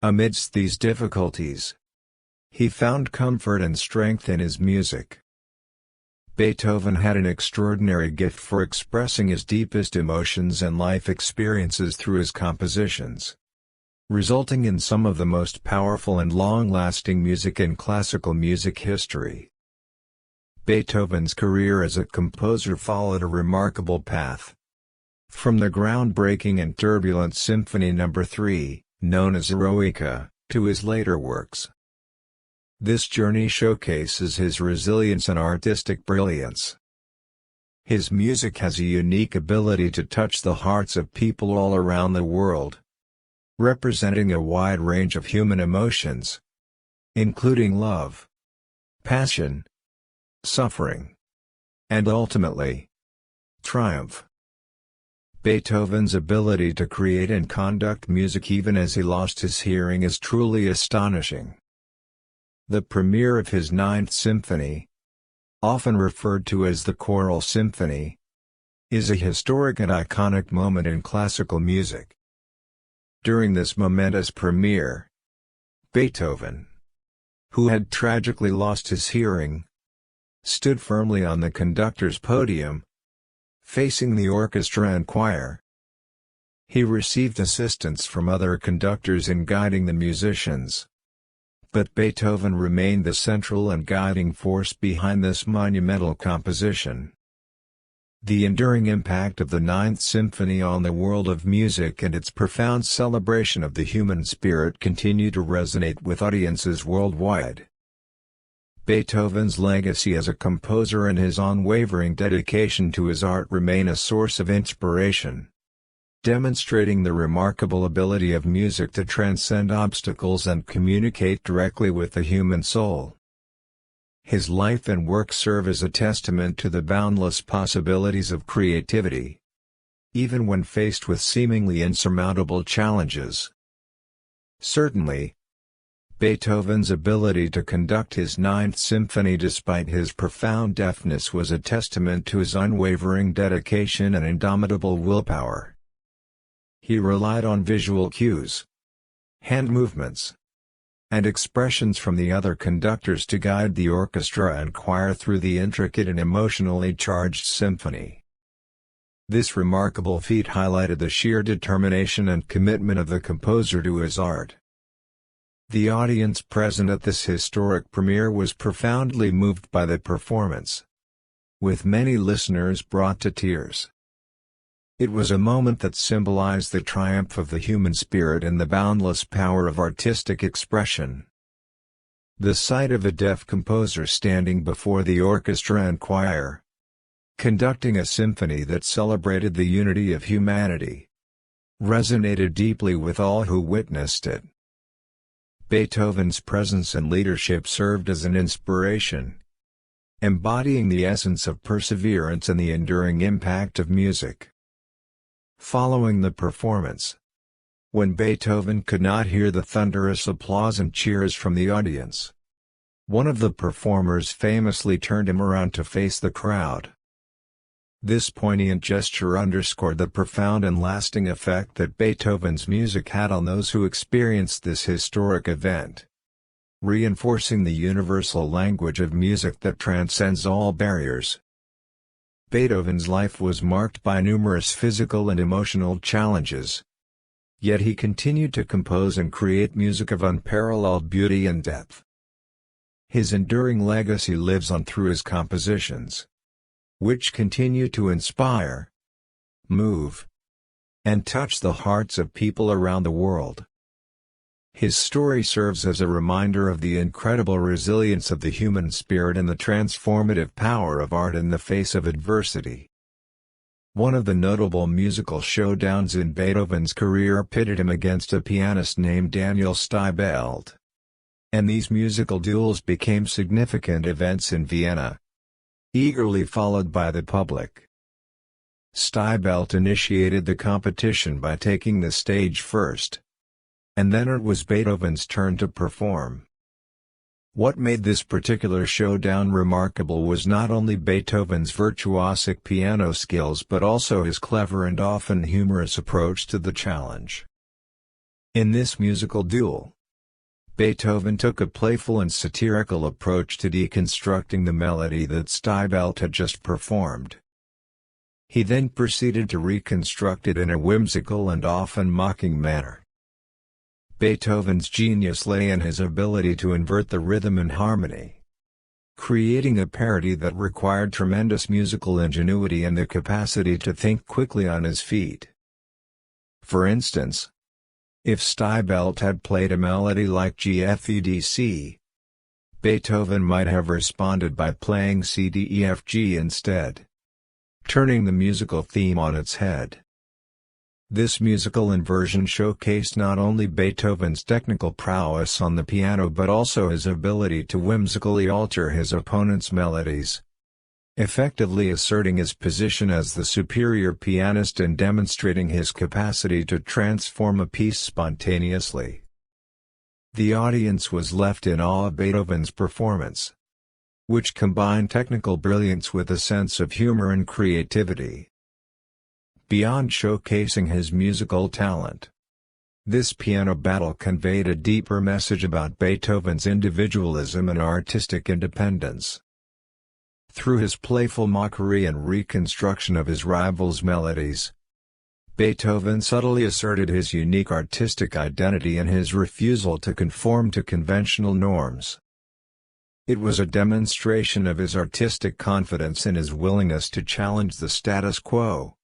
amidst these difficulties, he found comfort and strength in his music. Beethoven had an extraordinary gift for expressing his deepest emotions and life experiences through his compositions, resulting in some of the most powerful and long-lasting music in classical music history. Beethoven's career as a composer followed a remarkable path. From the groundbreaking and turbulent Symphony No. 3, known as Eroica, to his later works. This journey showcases his resilience and artistic brilliance. His music has a unique ability to touch the hearts of people all around the world, representing a wide range of human emotions, including love, passion, suffering, and ultimately, triumph. Beethoven's ability to create and conduct music even as he lost his hearing is truly astonishing. The premiere of his Ninth Symphony, often referred to as the Choral Symphony, is a historic and iconic moment in classical music. During this momentous premiere, Beethoven, who had tragically lost his hearing, stood firmly on the conductor's podium, facing the orchestra and choir. He received assistance from other conductors in guiding the musicians, but Beethoven remained the central and guiding force behind this monumental composition. The enduring impact of the Ninth Symphony on the world of music and its profound celebration of the human spirit continue to resonate with audiences worldwide. Beethoven's legacy as a composer and his unwavering dedication to his art remain a source of inspiration, demonstrating the remarkable ability of music to transcend obstacles and communicate directly with the human soul. His life and work serve as a testament to the boundless possibilities of creativity, even when faced with seemingly insurmountable challenges. Certainly, Beethoven's ability to conduct his Ninth Symphony despite his profound deafness was a testament to his unwavering dedication and indomitable willpower. He relied on visual cues, hand movements, and expressions from the other conductors to guide the orchestra and choir through the intricate and emotionally charged symphony. This remarkable feat highlighted the sheer determination and commitment of the composer to his art. The audience present at this historic premiere was profoundly moved by the performance, with many listeners brought to tears. It was a moment that symbolized the triumph of the human spirit and the boundless power of artistic expression. The sight of a deaf composer standing before the orchestra and choir, conducting a symphony that celebrated the unity of humanity, resonated deeply with all who witnessed it. Beethoven's presence and leadership served as an inspiration, embodying the essence of perseverance and the enduring impact of music. Following the performance, when Beethoven could not hear the thunderous applause and cheers from the audience, one of the performers famously turned him around to face the crowd. This poignant gesture underscored the profound and lasting effect that Beethoven's music had on those who experienced this historic event, reinforcing the universal language of music that transcends all barriers. Beethoven's life was marked by numerous physical and emotional challenges. Yet he continued to compose and create music of unparalleled beauty and depth. His enduring legacy lives on through his compositions, which continue to inspire, move, and touch the hearts of people around the world. His story serves as a reminder of the incredible resilience of the human spirit and the transformative power of art in the face of adversity. One of the notable musical showdowns in Beethoven's career pitted him against a pianist named Daniel Steibelt, and these musical duels became significant events in Vienna, eagerly followed by the public. Steibelt initiated the competition by taking the stage first, and then it was Beethoven's turn to perform. What made this particular showdown remarkable was not only Beethoven's virtuosic piano skills but also his clever and often humorous approach to the challenge. In this musical duel, Beethoven took a playful and satirical approach to deconstructing the melody that Steibelt had just performed. He then proceeded to reconstruct it in a whimsical and often mocking manner. Beethoven's genius lay in his ability to invert the rhythm and harmony, creating a parody that required tremendous musical ingenuity and the capacity to think quickly on his feet. For instance, if Steibelt had played a melody like GFEDC, Beethoven might have responded by playing CDEFG instead, turning the musical theme on its head. This musical inversion showcased not only Beethoven's technical prowess on the piano but also his ability to whimsically alter his opponent's melodies, effectively asserting his position as the superior pianist and demonstrating his capacity to transform a piece spontaneously. The audience was left in awe of Beethoven's performance, which combined technical brilliance with a sense of humor and creativity. Beyond showcasing his musical talent, this piano battle conveyed a deeper message about Beethoven's individualism and artistic independence. Through his playful mockery and reconstruction of his rival's melodies, Beethoven subtly asserted his unique artistic identity and his refusal to conform to conventional norms. It was a demonstration of his artistic confidence and his willingness to challenge the status quo,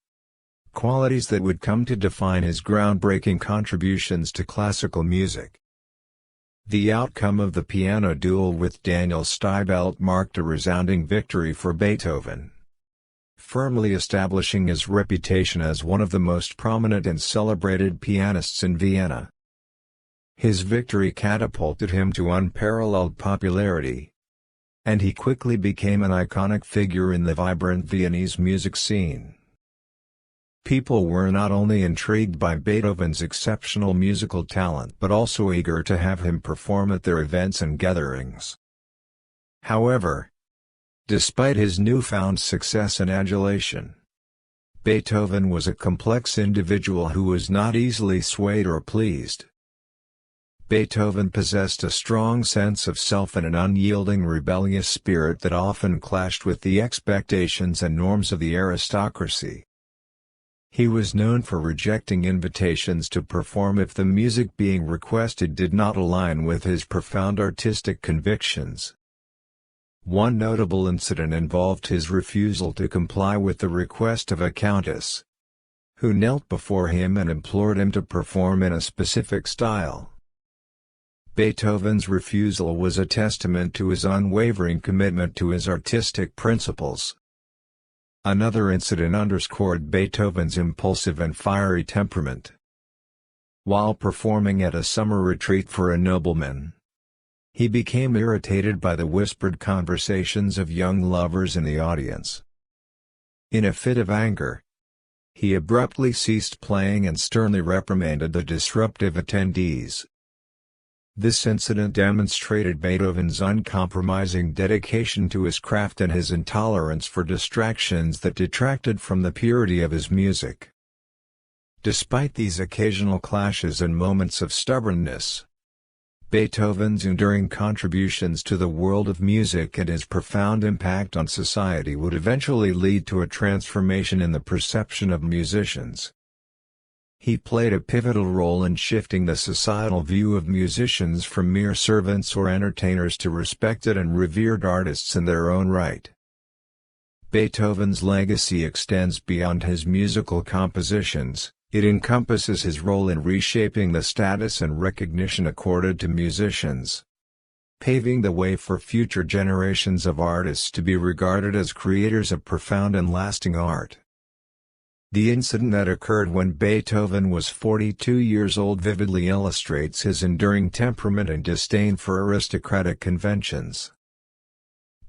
qualities that would come to define his groundbreaking contributions to classical music. The outcome of the piano duel with Daniel Steibelt marked a resounding victory for Beethoven, firmly establishing his reputation as one of the most prominent and celebrated pianists in Vienna. His victory catapulted him to unparalleled popularity, and he quickly became an iconic figure in the vibrant Viennese music scene. People were not only intrigued by Beethoven's exceptional musical talent but also eager to have him perform at their events and gatherings. However, despite his newfound success and adulation, Beethoven was a complex individual who was not easily swayed or pleased. Beethoven possessed a strong sense of self and an unyielding rebellious spirit that often clashed with the expectations and norms of the aristocracy. He was known for rejecting invitations to perform if the music being requested did not align with his profound artistic convictions. One notable incident involved his refusal to comply with the request of a countess, who knelt before him and implored him to perform in a specific style. Beethoven's refusal was a testament to his unwavering commitment to his artistic principles. Another incident underscored Beethoven's impulsive and fiery temperament. While performing at a summer retreat for a nobleman, he became irritated by the whispered conversations of young lovers in the audience. In a fit of anger, he abruptly ceased playing and sternly reprimanded the disruptive attendees. This incident demonstrated Beethoven's uncompromising dedication to his craft and his intolerance for distractions that detracted from the purity of his music. Despite these occasional clashes and moments of stubbornness, Beethoven's enduring contributions to the world of music and his profound impact on society would eventually lead to a transformation in the perception of musicians. He played a pivotal role in shifting the societal view of musicians from mere servants or entertainers to respected and revered artists in their own right. Beethoven's legacy extends beyond his musical compositions. It encompasses his role in reshaping the status and recognition accorded to musicians, paving the way for future generations of artists to be regarded as creators of profound and lasting art. The incident that occurred when Beethoven was 42 years old vividly illustrates his enduring temperament and disdain for aristocratic conventions.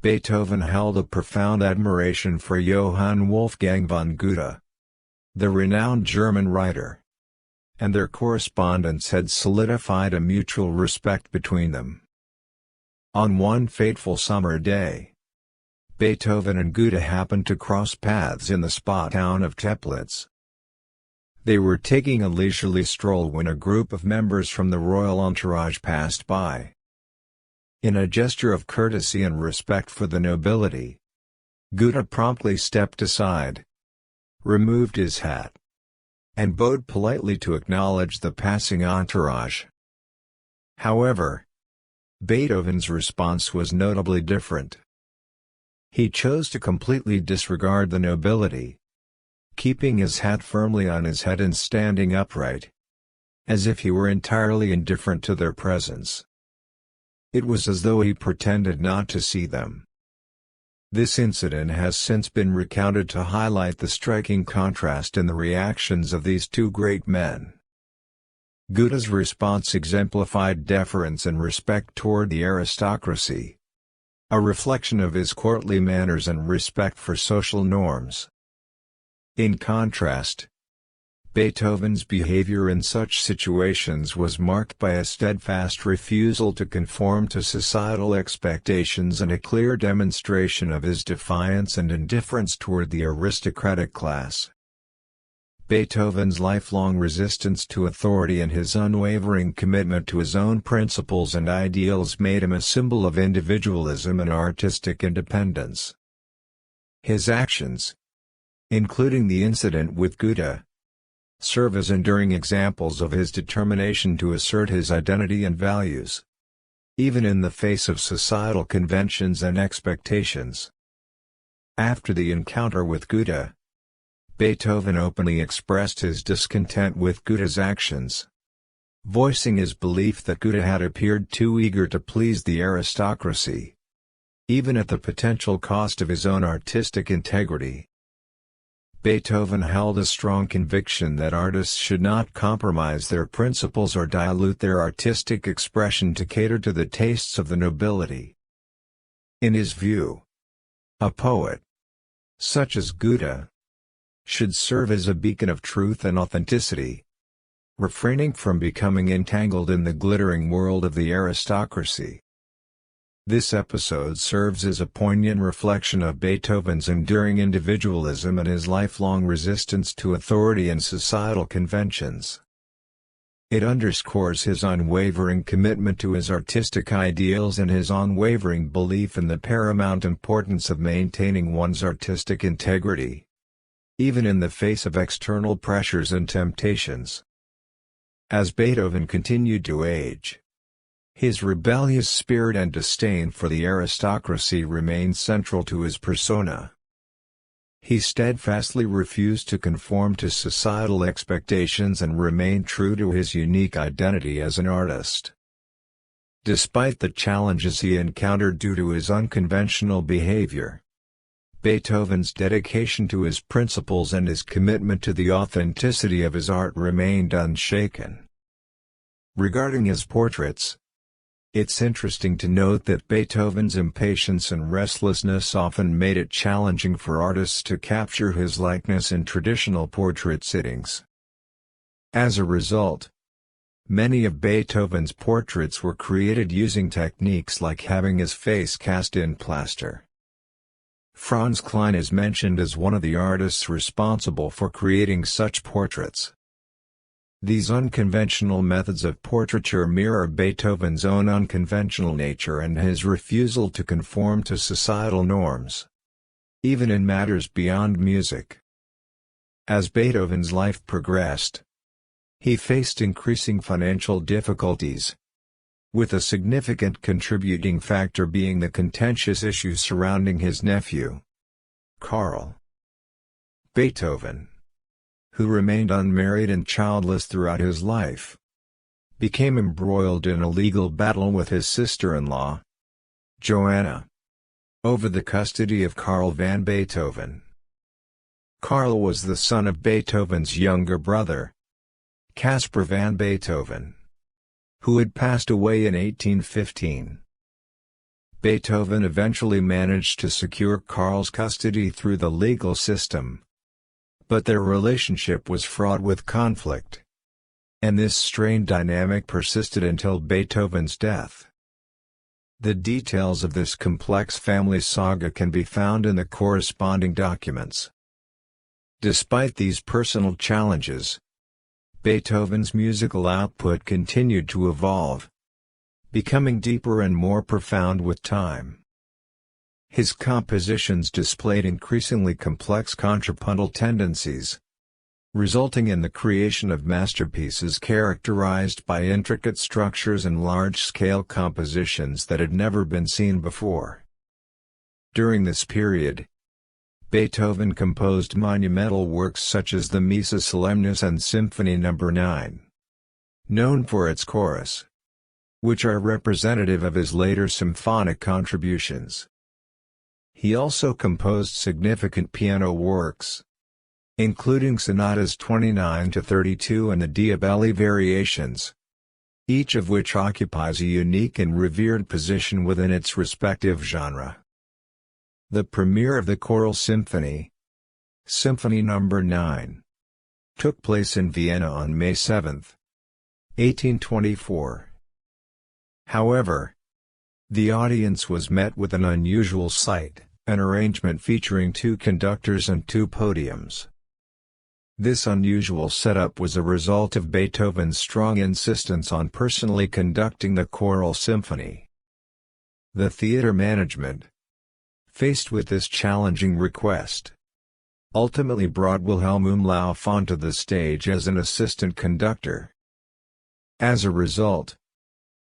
Beethoven held a profound admiration for Johann Wolfgang von Goethe, the renowned German writer, and their correspondence had solidified a mutual respect between them. On one fateful summer day, Beethoven and Goethe happened to cross paths in the spa town of Teplitz. They were taking a leisurely stroll when a group of members from the royal entourage passed by. In a gesture of courtesy and respect for the nobility, Goethe promptly stepped aside, removed his hat, and bowed politely to acknowledge the passing entourage. However, Beethoven's response was notably different. He chose to completely disregard the nobility, keeping his hat firmly on his head and standing upright, as if he were entirely indifferent to their presence. It was as though he pretended not to see them. This incident has since been recounted to highlight the striking contrast in the reactions of these two great men. Goethe's response exemplified deference and respect toward the aristocracy, a reflection of his courtly manners and respect for social norms. In contrast, Beethoven's behavior in such situations was marked by a steadfast refusal to conform to societal expectations and a clear demonstration of his defiance and indifference toward the aristocratic class. Beethoven's lifelong resistance to authority and his unwavering commitment to his own principles and ideals made him a symbol of individualism and artistic independence. His actions, including the incident with Goethe, serve as enduring examples of his determination to assert his identity and values, even in the face of societal conventions and expectations. After the encounter with Goethe, Beethoven openly expressed his discontent with Goethe's actions, voicing his belief that Goethe had appeared too eager to please the aristocracy, even at the potential cost of his own artistic integrity. Beethoven held a strong conviction that artists should not compromise their principles or dilute their artistic expression to cater to the tastes of the nobility. In his view, a poet, such as Goethe, should serve as a beacon of truth and authenticity, refraining from becoming entangled in the glittering world of the aristocracy. This episode serves as a poignant reflection of Beethoven's enduring individualism and his lifelong resistance to authority and societal conventions. It underscores his unwavering commitment to his artistic ideals and his unwavering belief in the paramount importance of maintaining one's artistic integrity, even in the face of external pressures and temptations. As Beethoven continued to age, his rebellious spirit and disdain for the aristocracy remained central to his persona. He steadfastly refused to conform to societal expectations and remained true to his unique identity as an artist. Despite the challenges he encountered due to his unconventional behavior, Beethoven's dedication to his principles and his commitment to the authenticity of his art remained unshaken. Regarding his portraits, it's interesting to note that Beethoven's impatience and restlessness often made it challenging for artists to capture his likeness in traditional portrait sittings. As a result, many of Beethoven's portraits were created using techniques like having his face cast in plaster. Franz Klein is mentioned as one of the artists responsible for creating such portraits. These unconventional methods of portraiture mirror Beethoven's own unconventional nature and his refusal to conform to societal norms, even in matters beyond music. As Beethoven's life progressed, he faced increasing financial difficulties, with a significant contributing factor being the contentious issues surrounding his nephew, Karl Beethoven, who remained unmarried and childless throughout his life, became embroiled in a legal battle with his sister-in-law, Joanna, over the custody of Carl van Beethoven. Karl was the son of Beethoven's younger brother, Caspar van Beethoven, who had passed away in 1815. Beethoven eventually managed to secure Karl's custody through the legal system, but their relationship was fraught with conflict, and this strained dynamic persisted until Beethoven's death. The details of this complex family saga can be found in the corresponding documents. Despite these personal challenges, Beethoven's musical output continued to evolve, becoming deeper and more profound with time. His compositions displayed increasingly complex contrapuntal tendencies, resulting in the creation of masterpieces characterized by intricate structures and large-scale compositions that had never been seen before. During this period, Beethoven composed monumental works such as the Missa Solemnis and Symphony No. 9, known for its chorus, which are representative of his later symphonic contributions. He also composed significant piano works, including Sonatas 29-32 and the Diabelli Variations, each of which occupies a unique and revered position within its respective genre. The premiere of the Choral Symphony, Symphony No. 9, took place in Vienna on May 7, 1824. However, the audience was met with an unusual sight, an arrangement featuring 2 conductors and 2 podiums. This unusual setup was a result of Beethoven's strong insistence on personally conducting the choral symphony. The theater management, faced with this challenging request, ultimately brought Wilhelm Umlauf onto the stage as an assistant conductor. As a result,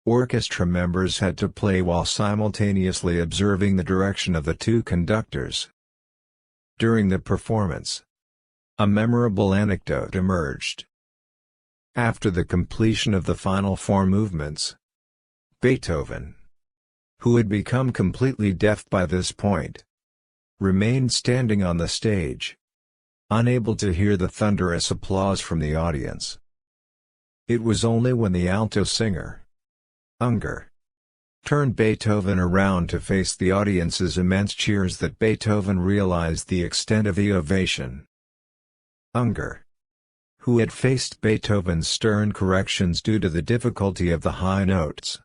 orchestra members had to play while simultaneously observing the direction of the 2 conductors. During the performance, a memorable anecdote emerged. After the completion of the final 4 movements, Beethoven, who had become completely deaf by this point, remained standing on the stage, unable to hear the thunderous applause from the audience. It was only when the alto singer, Unger, turned Beethoven around to face the audience's immense cheers that Beethoven realized the extent of the ovation. Unger, who had faced Beethoven's stern corrections due to the difficulty of the high notes,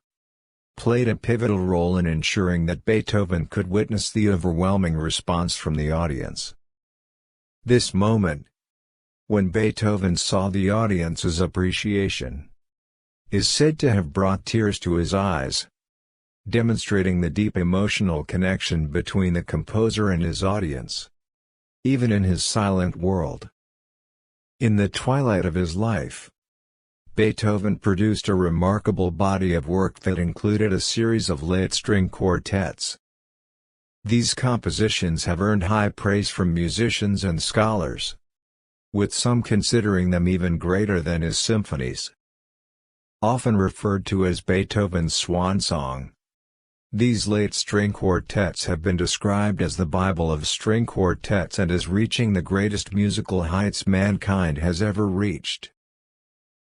played a pivotal role in ensuring that Beethoven could witness the overwhelming response from the audience. This moment, when Beethoven saw the audience's appreciation, is said to have brought tears to his eyes, demonstrating the deep emotional connection between the composer and his audience, even in his silent world. In the twilight of his life, Beethoven produced a remarkable body of work that included a series of late string quartets. These compositions have earned high praise from musicians and scholars, with some considering them even greater than his symphonies. Often referred to as Beethoven's swan song, these late string quartets have been described as the Bible of string quartets and as reaching the greatest musical heights mankind has ever reached.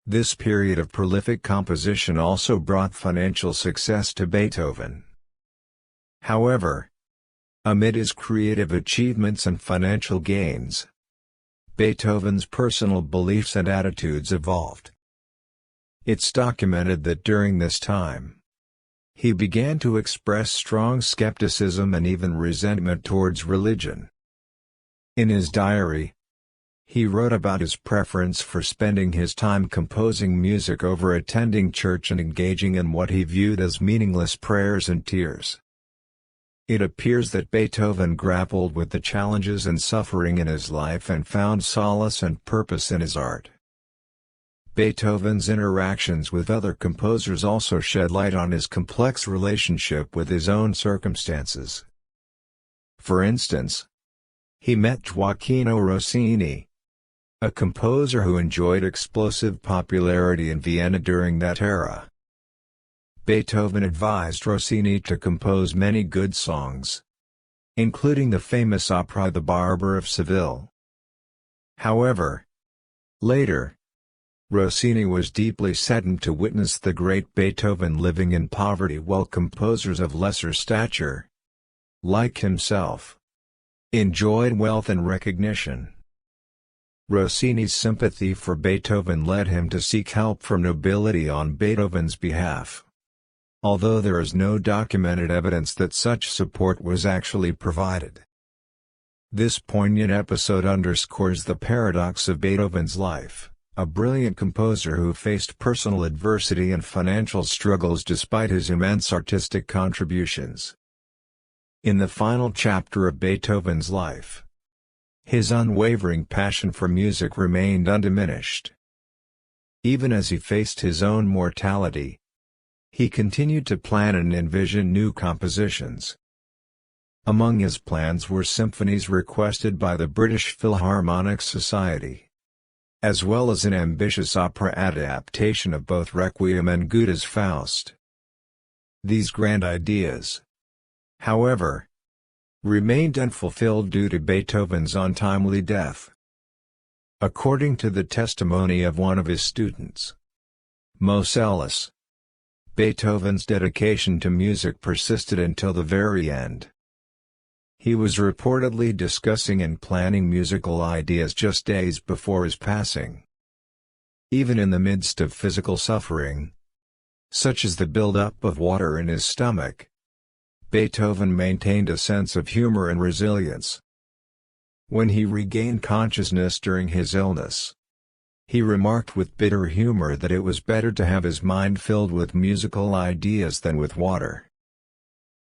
This period of prolific composition also brought financial success to Beethoven. However, amid his creative achievements and financial gains, Beethoven's personal beliefs and attitudes evolved. It's documented that during this time, he began to express strong skepticism and even resentment towards religion. In his diary, he wrote about his preference for spending his time composing music over attending church and engaging in what he viewed as meaningless prayers and tears. It appears that Beethoven grappled with the challenges and suffering in his life and found solace and purpose in his art. Beethoven's interactions with other composers also shed light on his complex relationship with his own circumstances. For instance, he met Gioacchino Rossini, a composer who enjoyed explosive popularity in Vienna during that era. Beethoven advised Rossini to compose many good songs, including the famous opera The Barber of Seville. However, later, Rossini was deeply saddened to witness the great Beethoven living in poverty while composers of lesser stature, like himself, enjoyed wealth and recognition. Rossini's sympathy for Beethoven led him to seek help from nobility on Beethoven's behalf. although there is no documented evidence that such support was actually provided. This poignant episode underscores the paradox of Beethoven's life, a brilliant composer who faced personal adversity and financial struggles despite his immense artistic contributions. In the final chapter of Beethoven's life, his unwavering passion for music remained undiminished. Even as he faced his own mortality, he continued to plan and envision new compositions. Among his plans were symphonies requested by the British Philharmonic Society, as well as an ambitious opera adaptation of both Requiem and Goethe's Faust. These grand ideas, however, remained unfulfilled due to Beethoven's untimely death. According to the testimony of one of his students, Mosellus, Beethoven's dedication to music persisted until the very end. He was reportedly discussing and planning musical ideas just days before his passing. Even in the midst of physical suffering, such as the buildup of water in his stomach, Beethoven maintained a sense of humor and resilience. When he regained consciousness during his illness, he remarked with bitter humor that it was better to have his mind filled with musical ideas than with water.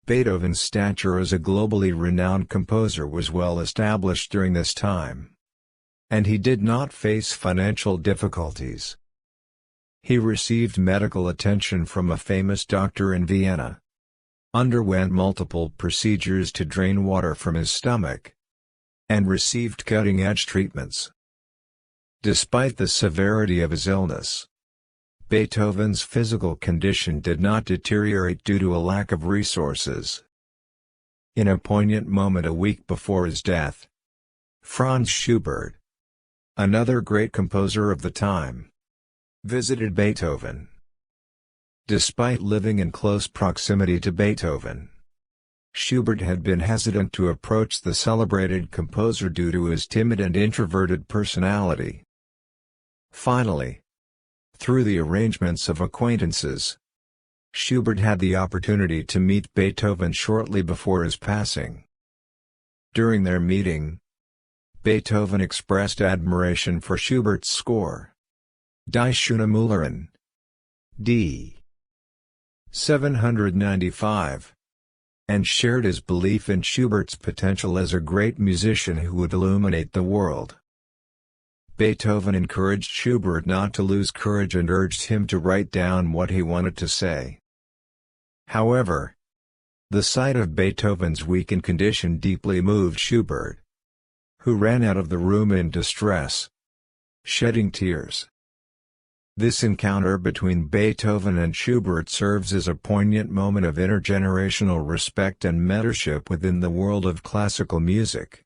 Beethoven's stature as a globally renowned composer was well established during this time, and he did not face financial difficulties. He received medical attention from a famous doctor in Vienna, underwent multiple procedures to drain water from his stomach, and received cutting-edge treatments. Despite the severity of his illness, Beethoven's physical condition did not deteriorate due to a lack of resources. In a poignant moment a week before his death, Franz Schubert, another great composer of the time, visited Beethoven. Despite living in close proximity to Beethoven, Schubert had been hesitant to approach the celebrated composer due to his timid and introverted personality. Finally, through the arrangements of acquaintances, Schubert had the opportunity to meet Beethoven shortly before his passing. During their meeting, Beethoven expressed admiration for Schubert's score, Die Schöne Müllerin, d. 795, and shared his belief in Schubert's potential as a great musician who would illuminate the world. Beethoven encouraged Schubert not to lose courage and urged him to write down what he wanted to say. However, the sight of Beethoven's weakened condition deeply moved Schubert, who ran out of the room in distress, shedding tears. This encounter between Beethoven and Schubert serves as a poignant moment of intergenerational respect and mentorship within the world of classical music,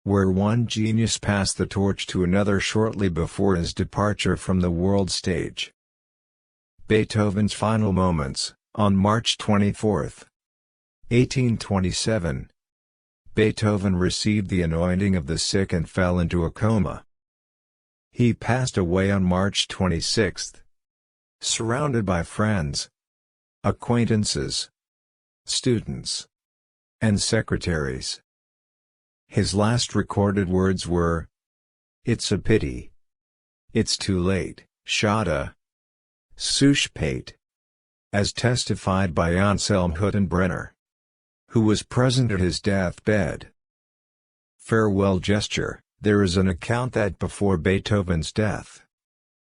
where one genius passed the torch to another shortly before his departure from the world stage. Beethoven's final moments, on March 24, 1827, Beethoven received the anointing of the sick and fell into a coma. He passed away on March 26, surrounded by friends, acquaintances, students, and secretaries. His last recorded words were, "It's a pity. It's too late, schade. Zu spät," as testified by Anselm Hüttenbrenner, who was present at his deathbed. Farewell gesture. There is an account that before Beethoven's death,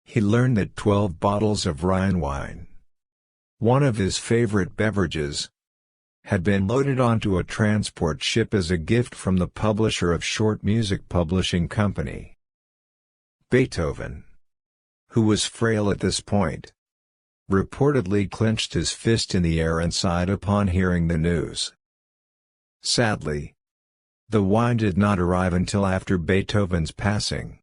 he learned that 12 bottles of Rhine wine, one of his favorite beverages, had been loaded onto a transport ship as a gift from the publisher of Short Music Publishing Company. Beethoven, who was frail at this point, reportedly clenched his fist in the air and sighed upon hearing the news. Sadly, the wine did not arrive until after Beethoven's passing.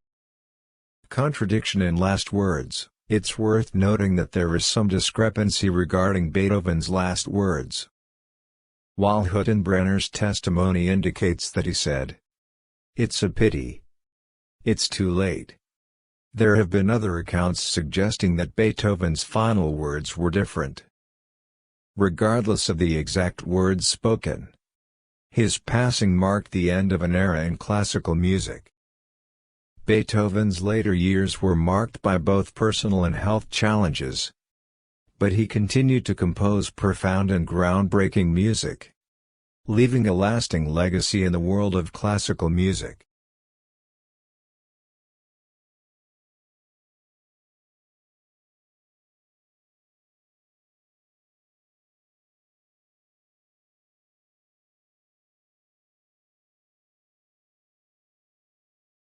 Contradiction in last words. It's worth noting that there is some discrepancy regarding Beethoven's last words. While Hüttenbrenner's testimony indicates that he said, "It's a pity. It's too late," there have been other accounts suggesting that Beethoven's final words were different. regardless of the exact words spoken. His passing marked the end of an era in classical music. Beethoven's later years were marked by both personal and health challenges. But he continued to compose profound and groundbreaking music, leaving a lasting legacy in the world of classical music.